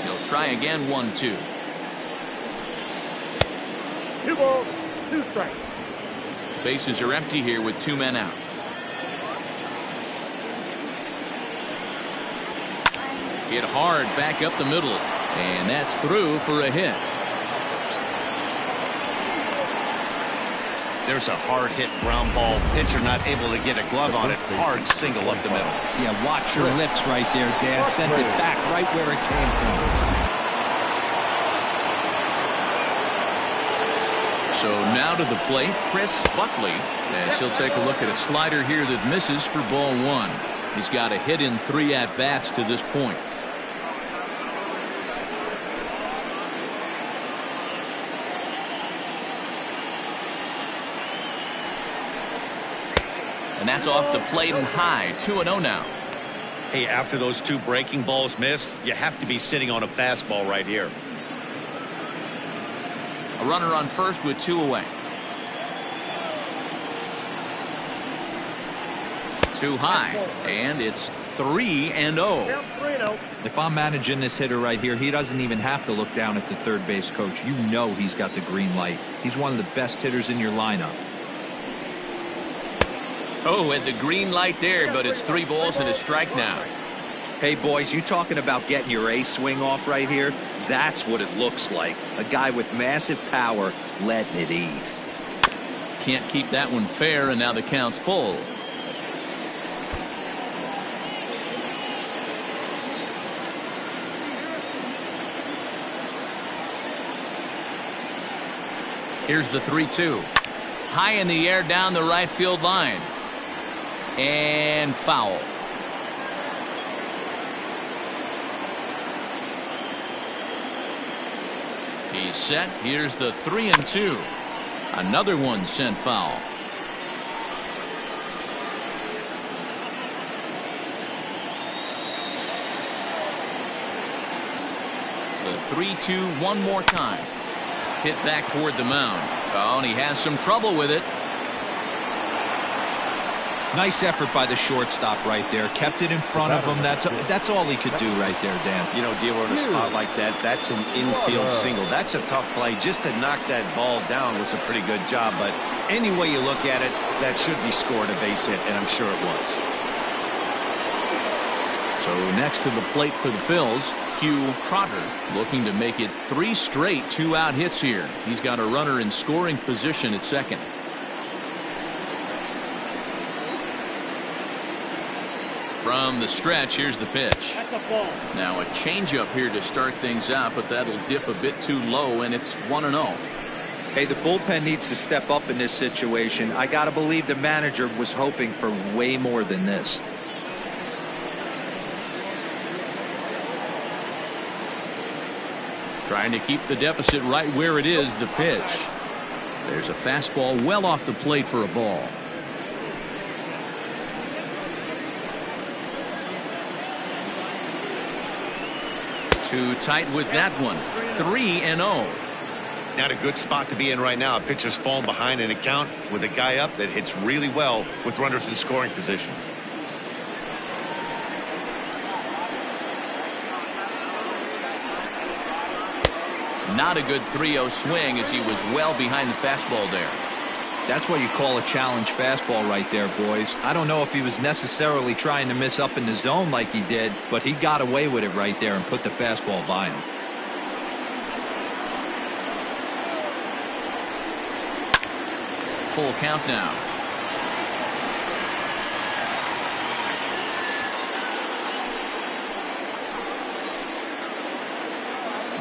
He'll try again. 1-2. 2 balls, 2 strikes. Bases are empty here with 2 men out. Hit hard back up the middle, and that's through for a hit. There's a hard hit ground ball. Pitcher not able to get a glove on it. Hard single up the middle. Yeah, watch your lips right there, Dan. Sent it back right where it came from. So now to the plate, Chris Buckley, as he'll take a look at a slider here that misses for ball 1. He's got a hit in 3 at-bats to this point. And that's off the plate and high. 2-0 now. Hey, after those 2 breaking balls missed, you have to be sitting on a fastball right here. A runner on first with 2 away. Too high, and it's 3-0. Count 3-0. If I'm managing this hitter right here, he doesn't even have to look down at the third base coach. You know he's got the green light. He's one of the best hitters in your lineup. Oh, at the green light there, but it's 3 balls and a strike now. Hey, boys, you talking about getting your A swing off right here? That's what it looks like. A guy with massive power letting it eat. Can't keep that one fair, and now the count's full. Here's the 3-2. High in the air down the right field line. And foul. He's set. Here's the 3-2. Another one sent foul. The 3-2 one more time. Hit back toward the mound. Oh, and he has some trouble with it. Nice effort by the shortstop right there. Kept it in front of him. That's all he could do right there, Dan. You know, dealer in a spot like that, that's an infield single. That's a tough play. Just to knock that ball down was a pretty good job. But any way you look at it, that should be scored a base hit, and I'm sure it was. So next to the plate for the Phils, Hugh Trotter, looking to make it 3 straight 2-out hits here. He's got a runner in scoring position at second. From the stretch, here's the pitch. Now a changeup here to start things out, but that'll dip a bit too low, and it's 1-0. Hey, the bullpen needs to step up in this situation. I got to believe the manager was hoping for way more than this. Trying to keep the deficit right where it is, the pitch. There's a fastball well off the plate for a ball. Too tight with that one. 3-0. Not a good spot to be in right now. A pitcher's falling behind in a count with a guy up that hits really well with runners in scoring position. Not a good 3-0 swing as he was well behind the fastball there. That's what you call a challenge fastball right there, boys. I don't know if he was necessarily trying to miss up in the zone like he did, but he got away with it right there and put the fastball by him. Full count now.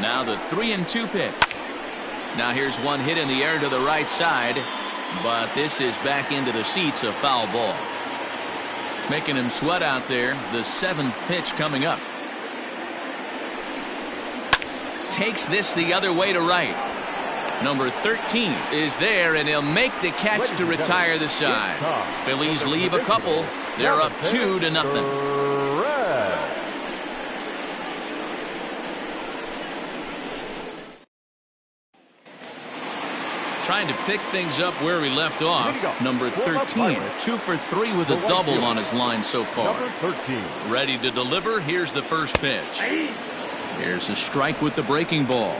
Now the 3-2 pitch. Now here's one hit in the air to the right side, but this is back into the seats, a foul ball. Making him sweat out there. The 7th pitch coming up. Takes this the other way to right. Number 13 is there, and he'll make the catch to retire the side. Phillies leave a couple. They're up 2-0. Trying to pick things up where we left off. Number 13, 2 for 3 with a double on his line so far. Ready to deliver. Here's the first pitch. Here's a strike with the breaking ball.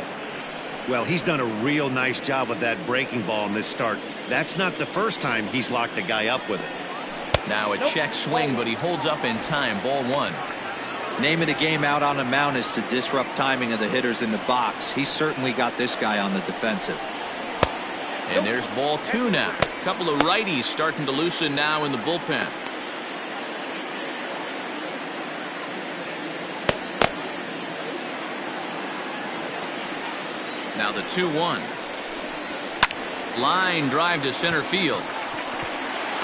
Well, he's done a real nice job with that breaking ball in this start. That's not the first time he's locked a guy up with it. Now a check swing, but he holds up in time. Ball 1. Name of the game out on the mound is to disrupt timing of the hitters in the box. He's certainly got this guy on the defensive. And there's ball 2 now. A couple of righties starting to loosen now in the bullpen. Now the 2-1. Line drive to center field.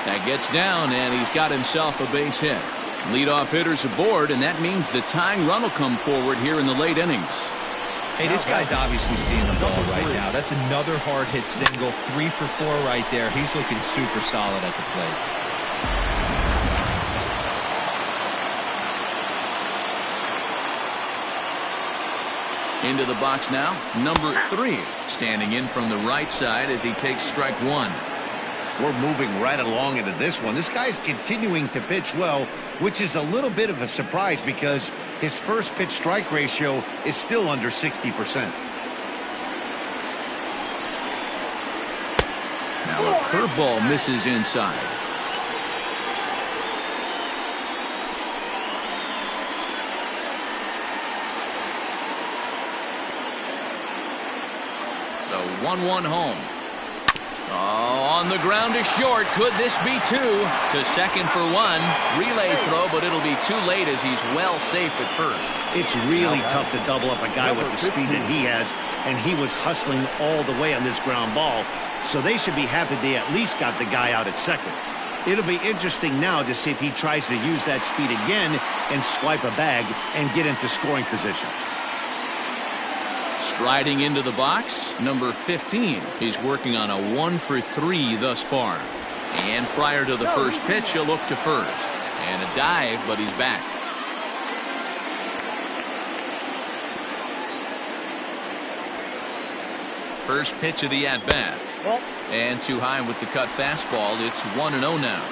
That gets down, and he's got himself a base hit. Leadoff hitters aboard, and that means the tying run will come forward here in the late innings. Hey, this guy's obviously seeing the ball right now. That's another hard hit single. 3 for 4 right there. He's looking super solid at the plate. Into the box now, number 3, standing in from the right side as he takes strike 1. We're moving right along into this one. This guy's continuing to pitch well, which is a little bit of a surprise because his first pitch strike ratio is still under 60%. Now a curveball misses inside. The 1-1 home. Oh, on the ground to short. Could this be 2? To second for 1. Relay throw, but it'll be too late as he's well safe at first. It's really tough to double up a guy with the speed that he has, and he was hustling all the way on this ground ball, so they should be happy they at least got the guy out at second. It'll be interesting now to see if he tries to use that speed again and swipe a bag and get into scoring position. Striding into the box, number 15. He's working on a 1 for 3 thus far. And prior to the first pitch, he'll look to first. And a dive, but he's back. First pitch of the at-bat. And too high with the cut fastball. It's 1-0 now.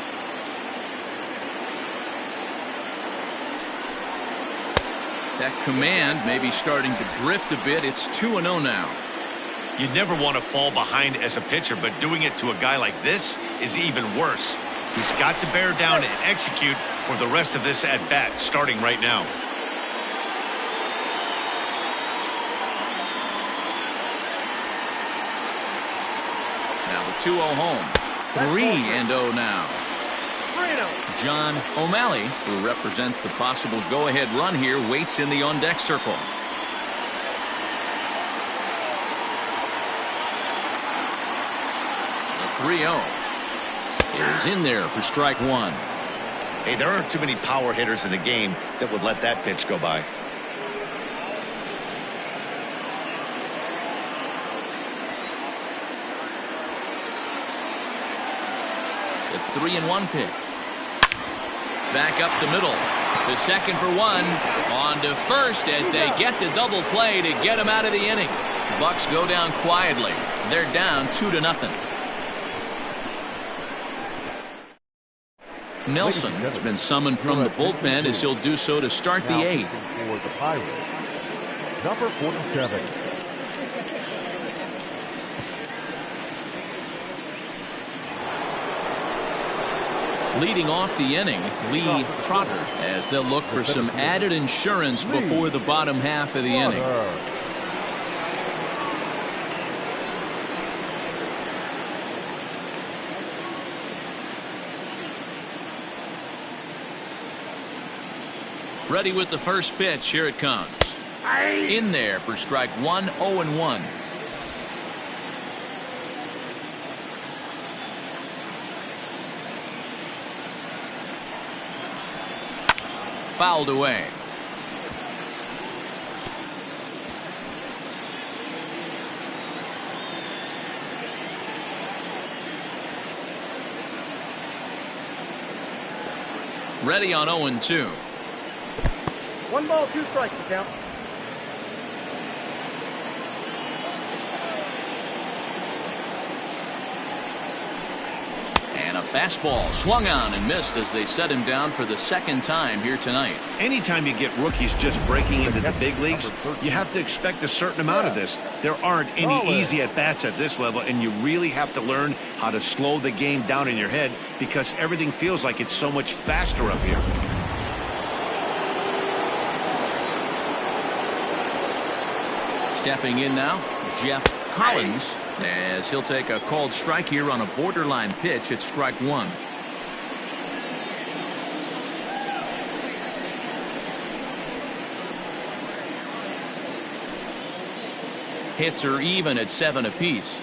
That command may be starting to drift a bit. It's 2-0 now. You never want to fall behind as a pitcher, but doing it to a guy like this is even worse. He's got to bear down and execute for for the rest of this at-bat starting right now. Now the 2-0 home. 3-0 now. 3-0. John O'Malley, who represents the possible go-ahead run here, waits in the on-deck circle. The 3-0 is in there for strike one. Hey, there aren't too many power hitters in the game that would let that pitch go by. The 3-1 pitch. Back up the middle. The second for one. On to first as they get the double play to get him out of the inning. Bucks go down quietly. They're down 2-0. Nelson has been summoned from the bullpen as he'll do so to start the eighth. For the Pirates, number 47. Leading off the inning, Lee Trotter, as they'll look for some added insurance before the bottom half of the inning. Ready with the first pitch. Here it comes. In there for strike one, 0-1. Fouled away. Ready on 0-2. 1 ball, 2 strikes to count. And a fastball swung on and missed as they set him down for the second time here tonight. Anytime you get rookies just breaking into the big leagues, you have to expect a certain amount of this. There aren't any easy at-bats at this level, and you really have to learn how to slow the game down in your head because everything feels like it's so much faster up here. Stepping in now, Jeff Collins, as he'll take a called strike here on a borderline pitch at strike one. Hits are even at 7 apiece.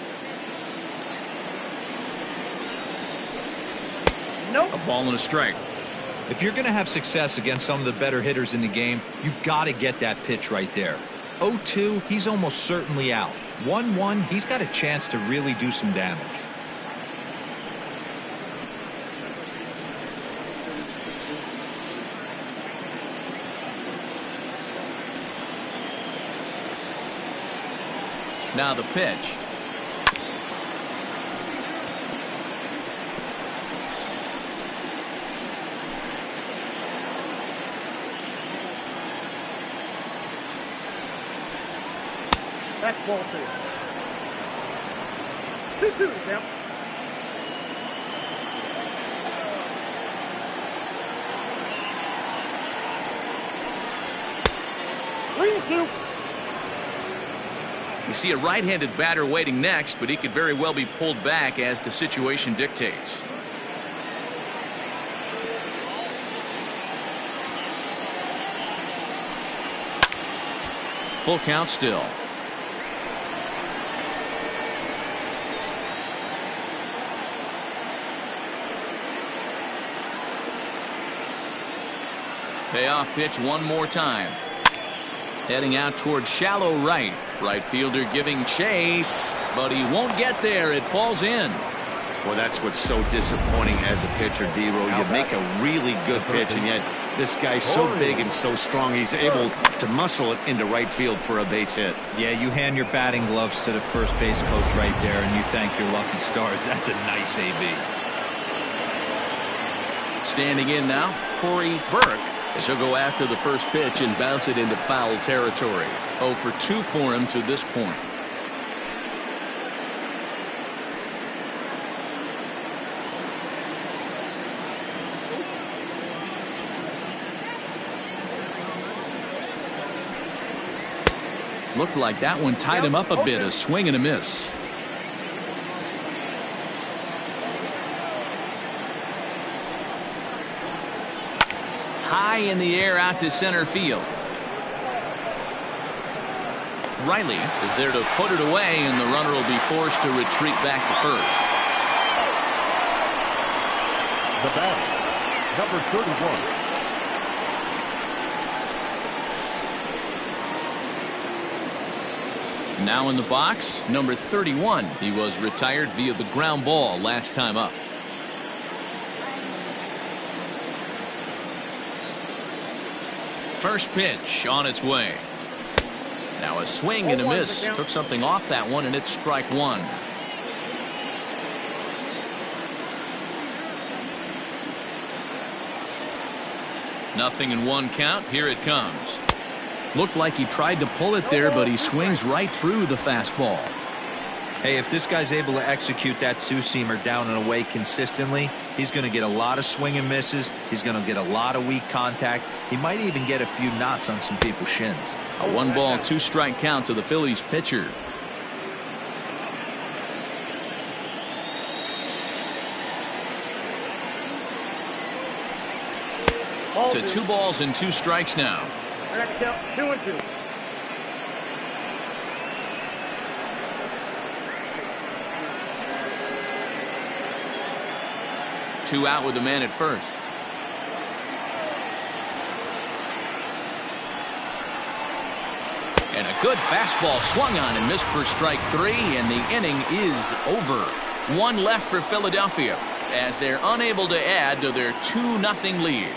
Nope. A ball and a strike. If you're going to have success against some of the better hitters in the game, you got to get that pitch right there. 0-2, he's almost certainly out. 1-1, he's got a chance to really do some damage. Now the pitch. That's ball 2. 2-2 now. You see a right-handed batter waiting next, but he could very well be pulled back as the situation dictates. Full count still. Payoff pitch one more time. Heading out towards shallow right. Right fielder giving chase, but he won't get there. It falls in. Well, that's what's so disappointing as a pitcher, D-Row. You make a really good pitch, and yet this guy's so big and so strong, he's able to muscle it into right field for a base hit. Yeah, you hand your batting gloves to the first base coach right there, and you thank your lucky stars. That's a nice AB. Standing in now, Corey Burke, as he'll go after the first pitch and bounce it into foul territory. 0 for 2 for him to this point. Looked like that one tied him up a bit. A swing and a miss. High in the air out to center field. Riley is there to put it away, and the runner will be forced to retreat back to first. The batter, number 31. Now in the box, number 31. He was retired via the ground ball last time up. First pitch on its way. Now a swing and a miss. Took something off that one, and it's strike one. Nothing in one count. Here it comes. Looked like he tried to pull it there, but he swings right through the fastball. Hey, if this guy's able to execute that two-seamer down and away consistently, he's going to get a lot of swing and misses. He's going to get a lot of weak contact. He might even get a few knots on some people's shins. A 1-ball, 2-strike count to the Phillies pitcher. To 2 balls and 2 strikes now. Next count, 2-2. Two out with the man at first. And a good fastball swung on and missed for strike 3, and the inning is over. 1 left for Philadelphia as they're unable to add to their 2-0 lead.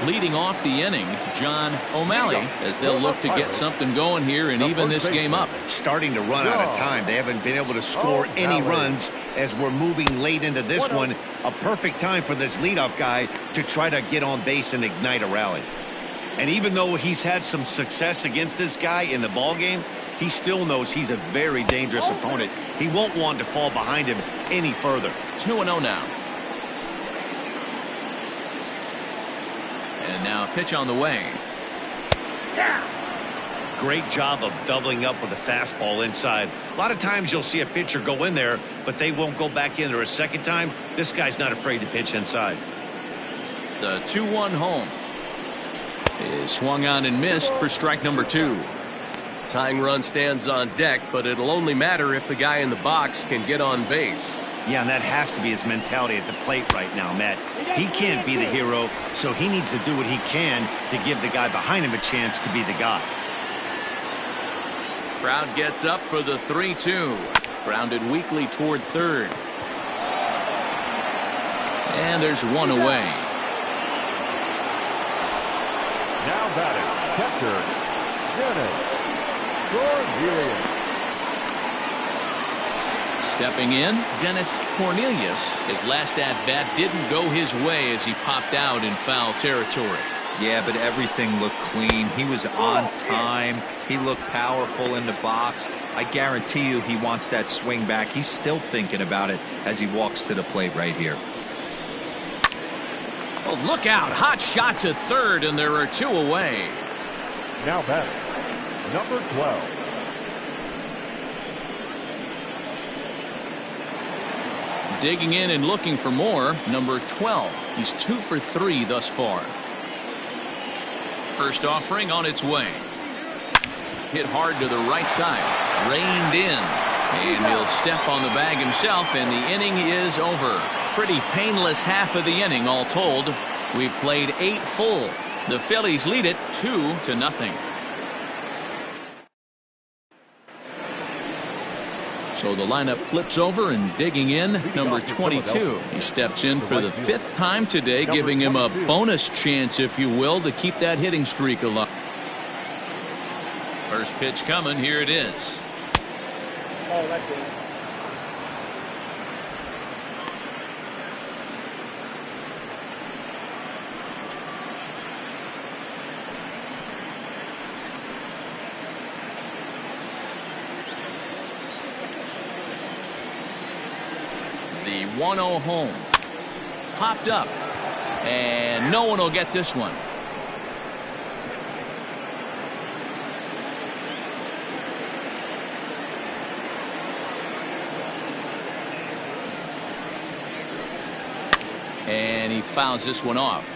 Leading off the inning, John O'Malley, as they'll look to get something going here and even this game up. Starting to run out of time. They haven't been able to score any runs as we're moving late into this one. A perfect time for this leadoff guy to try to get on base and ignite a rally. And even though he's had some success against this guy in the ball game, he still knows he's a very dangerous opponent. He won't want to fall behind him any further. 2-0 now. And now a pitch on the way. Great job of doubling up with a fastball inside. A lot of times you'll see a pitcher go in there, but they won't go back in there a second time. This guy's not afraid to pitch inside. The 2-1 home is swung on and missed for strike number 2. Tying run stands on deck, but it'll only matter if the guy in the box can get on base. Yeah, and that has to be his mentality at the plate right now, Matt. He can't be the hero, so he needs to do what he can to give the guy behind him a chance to be the guy. Crowd gets up for the 3-2. Grounded weakly toward third. And there's one away. Now batting, catcher, Dennis Cornelius. Stepping in, Dennis Cornelius. His last at-bat didn't go his way as he popped out in foul territory. Yeah, but everything looked clean. He was on time. He looked powerful in the box. I guarantee you he wants that swing back. He's still thinking about it as he walks to the plate right here. Oh, look out. Hot shot to third, and there are 2 away. Now batting, number 12. Digging in and looking for more, number 12. He's 2 for 3 thus far. First offering on its way. Hit hard to the right side. Reined in. And he'll step on the bag himself, and the inning is over. Pretty painless half of the inning, all told. We've played 8 full. The Phillies lead it 2-0. So the lineup flips over, and digging in, number 22. He steps in for the 5th time today, giving him a bonus chance, if you will, to keep that hitting streak alive. First pitch coming. Here it is. Oh, that's it. The 1-0 home. popped up. And no one will get this one. And he fouls this one off.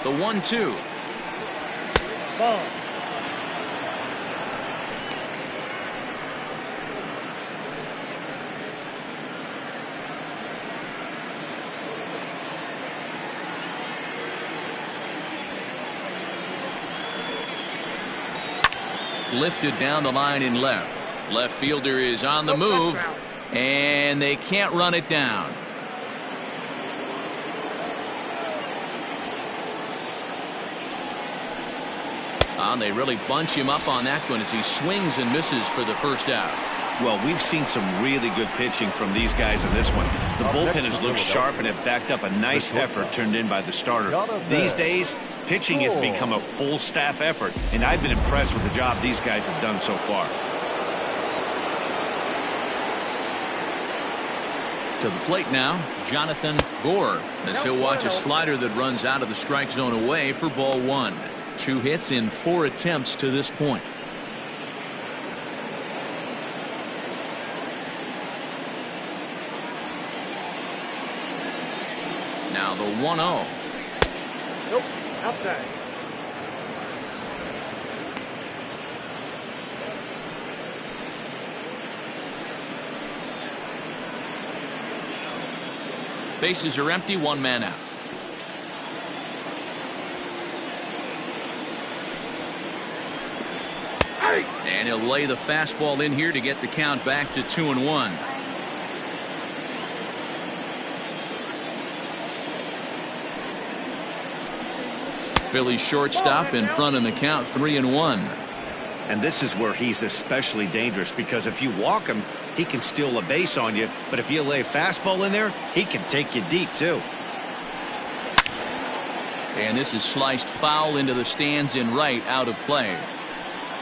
The 1-2. Ball. Lifted down the line in left. Left fielder is on the move, and they can't run it down. They really bunch him up on that one as he swings and misses for the first out. Well, we've seen some really good pitching from these guys in this one. The bullpen has looked sharp and have backed up a nice effort turned in by the starter. These days, pitching has become a full staff effort, and I've been impressed with the job these guys have done so far. To the plate now, Jonathan Gore, as he'll watch a slider that runs out of the strike zone away for ball 1. 2 hits in 4 attempts to this point. Now the 1-0. Nope. Outside. Bases are empty, 1 man out. And he'll lay the fastball in here to get the count back to 2-1. Phillies shortstop in front in the count, 3-1. And this is where he's especially dangerous, because if you walk him, he can steal a base on you. But if you lay a fastball in there, he can take you deep too. And this is sliced foul into the stands in right, out of play.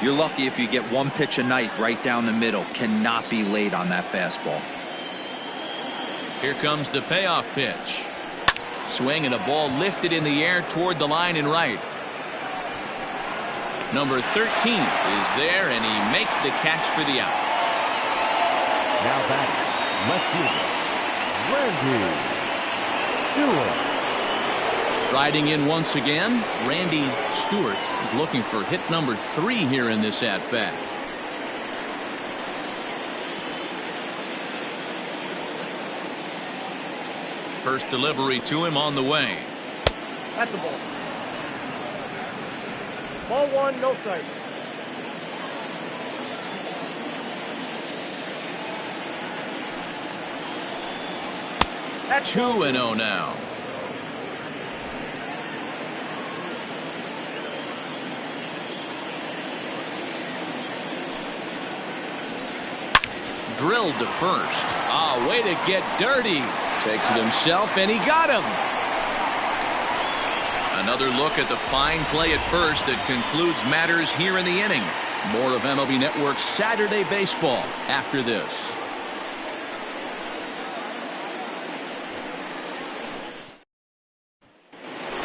You're lucky if you get 1 pitch a night right down the middle. Cannot be laid on that fastball. Here comes the payoff pitch. Swing and a ball lifted in the air toward the line in right. Number 13 is there, and he makes the catch for the out. Now batting, left fielder, Randy Stewart. Riding in once again, Randy Stewart is looking for hit number 3 here in this at-bat. First delivery to him on the way. That's the ball. Ball 1, no strike. That's 2-0 now. Drilled to first. Way to get dirty. Takes it himself, and he got him. Another look at the fine play at first that concludes matters here in the inning. More of MLB Network's Saturday Baseball after this.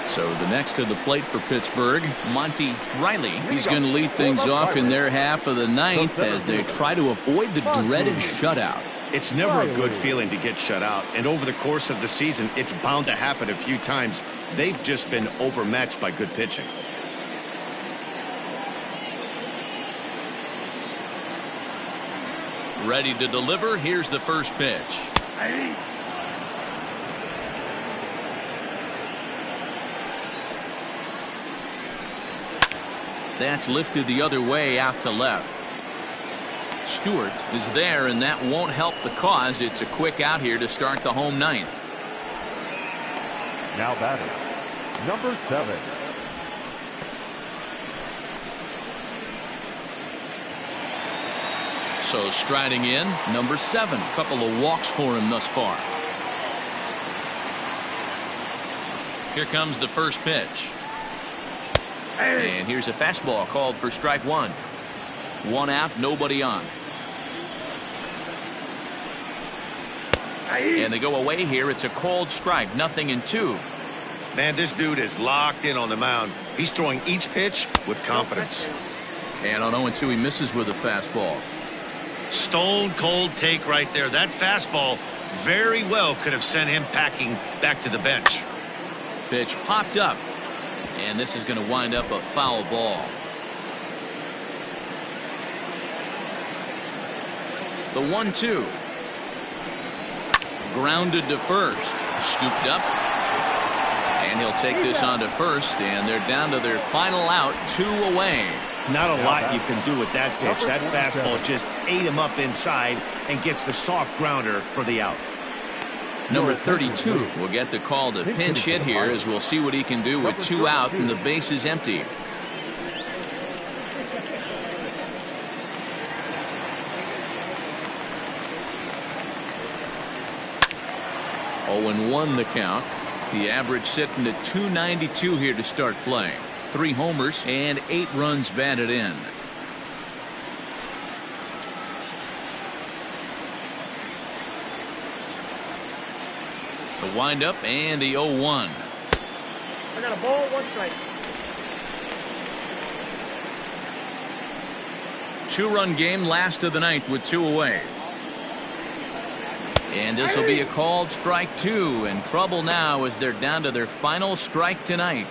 So the next to the plate for Pittsburgh, Monty Riley. He's going to lead things off in their half of the ninth as they try to avoid the dreaded shutout. It's never a good feeling to get shut out, and over the course of the season, it's bound to happen a few times. They've just been overmatched by good pitching. Ready to deliver. Here's the first pitch. That's lifted the other way out to left. Stewart is there, and that won't help the cause. It's a quick out here to start the home ninth. Now batting, number 7. So striding in, number 7. A couple of walks for him thus far. Here comes the first pitch. And here's a fastball called for strike 1. 1 out, nobody on. And they go away here. It's a called strike, 0-2. Man, this dude is locked in on the mound. He's throwing each pitch with confidence. And on 0-2, he misses with a fastball. Stone cold take right there. That fastball very well could have sent him packing back to the bench. Pitch popped up. And this is going to wind up a foul ball. The 1-2. Grounded to first. Scooped up. And he'll take this on to first. And they're down to their final out, 2 away. Not a lot you can do with that pitch. That fastball just ate him up inside and gets the soft grounder for the out. Number 32 will get the call to pinch hit here, as we'll see what he can do with 2 out and the base is empty. 0-1 the count. The average sitting at .292 here to start play. 3 homers and 8 runs batted in. The windup and the 0-1. I got a ball, 1 strike. 2-run game, last of the ninth with 2 away. And this will be a called strike 2, and trouble now as they're down to their final strike tonight.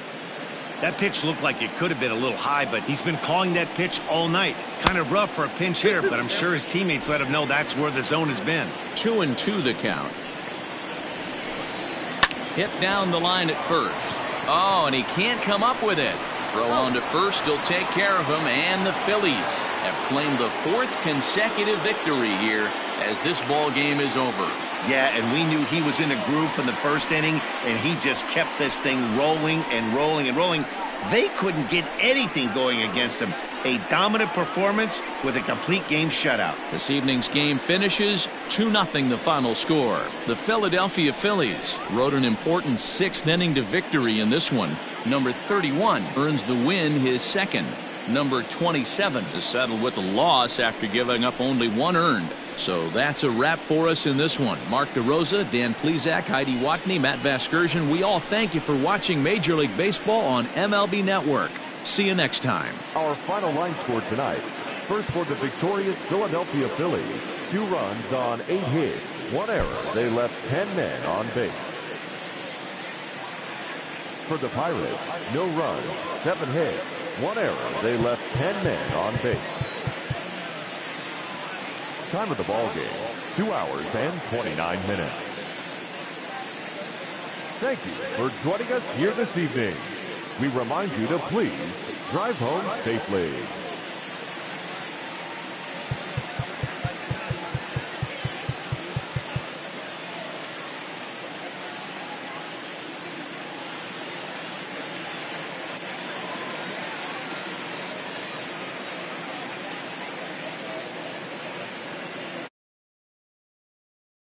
That pitch looked like it could have been a little high, but he's been calling that pitch all night. Kind of rough for a pinch hitter, but I'm sure his teammates let him know that's where the zone has been. 2-2 the count. Hit down the line at first. Oh, and he can't come up with it. Throw on to first will take care of him, and the Phillies have claimed the 4th consecutive victory here as this ball game is over. Yeah, and we knew he was in a groove from the first inning, and he just kept this thing rolling and rolling and rolling. They couldn't get anything going against him. A dominant performance with a complete game shutout. This evening's game finishes 2-0 the final score. The Philadelphia Phillies rode an important 6th inning to victory in this one. Number 31 earns the win, his 2nd. Number 27 is settled with a loss after giving up only 1 earned. So that's a wrap for us in this one. Mark DeRosa, Dan Plesac, Heidi Watney, Matt Vasgersian. We all thank you for watching Major League Baseball on MLB Network. See you next time. Our final line score tonight. First for the victorious Philadelphia Phillies. 2 runs on 8 hits. 1 error. They left 10 men on base. For the Pirates, no runs, 7 hits. 1 error. They left 10 men on base. Time of the ball game, 2 hours and 29 minutes. Thank you for joining us here this evening. We remind you to please drive home safely.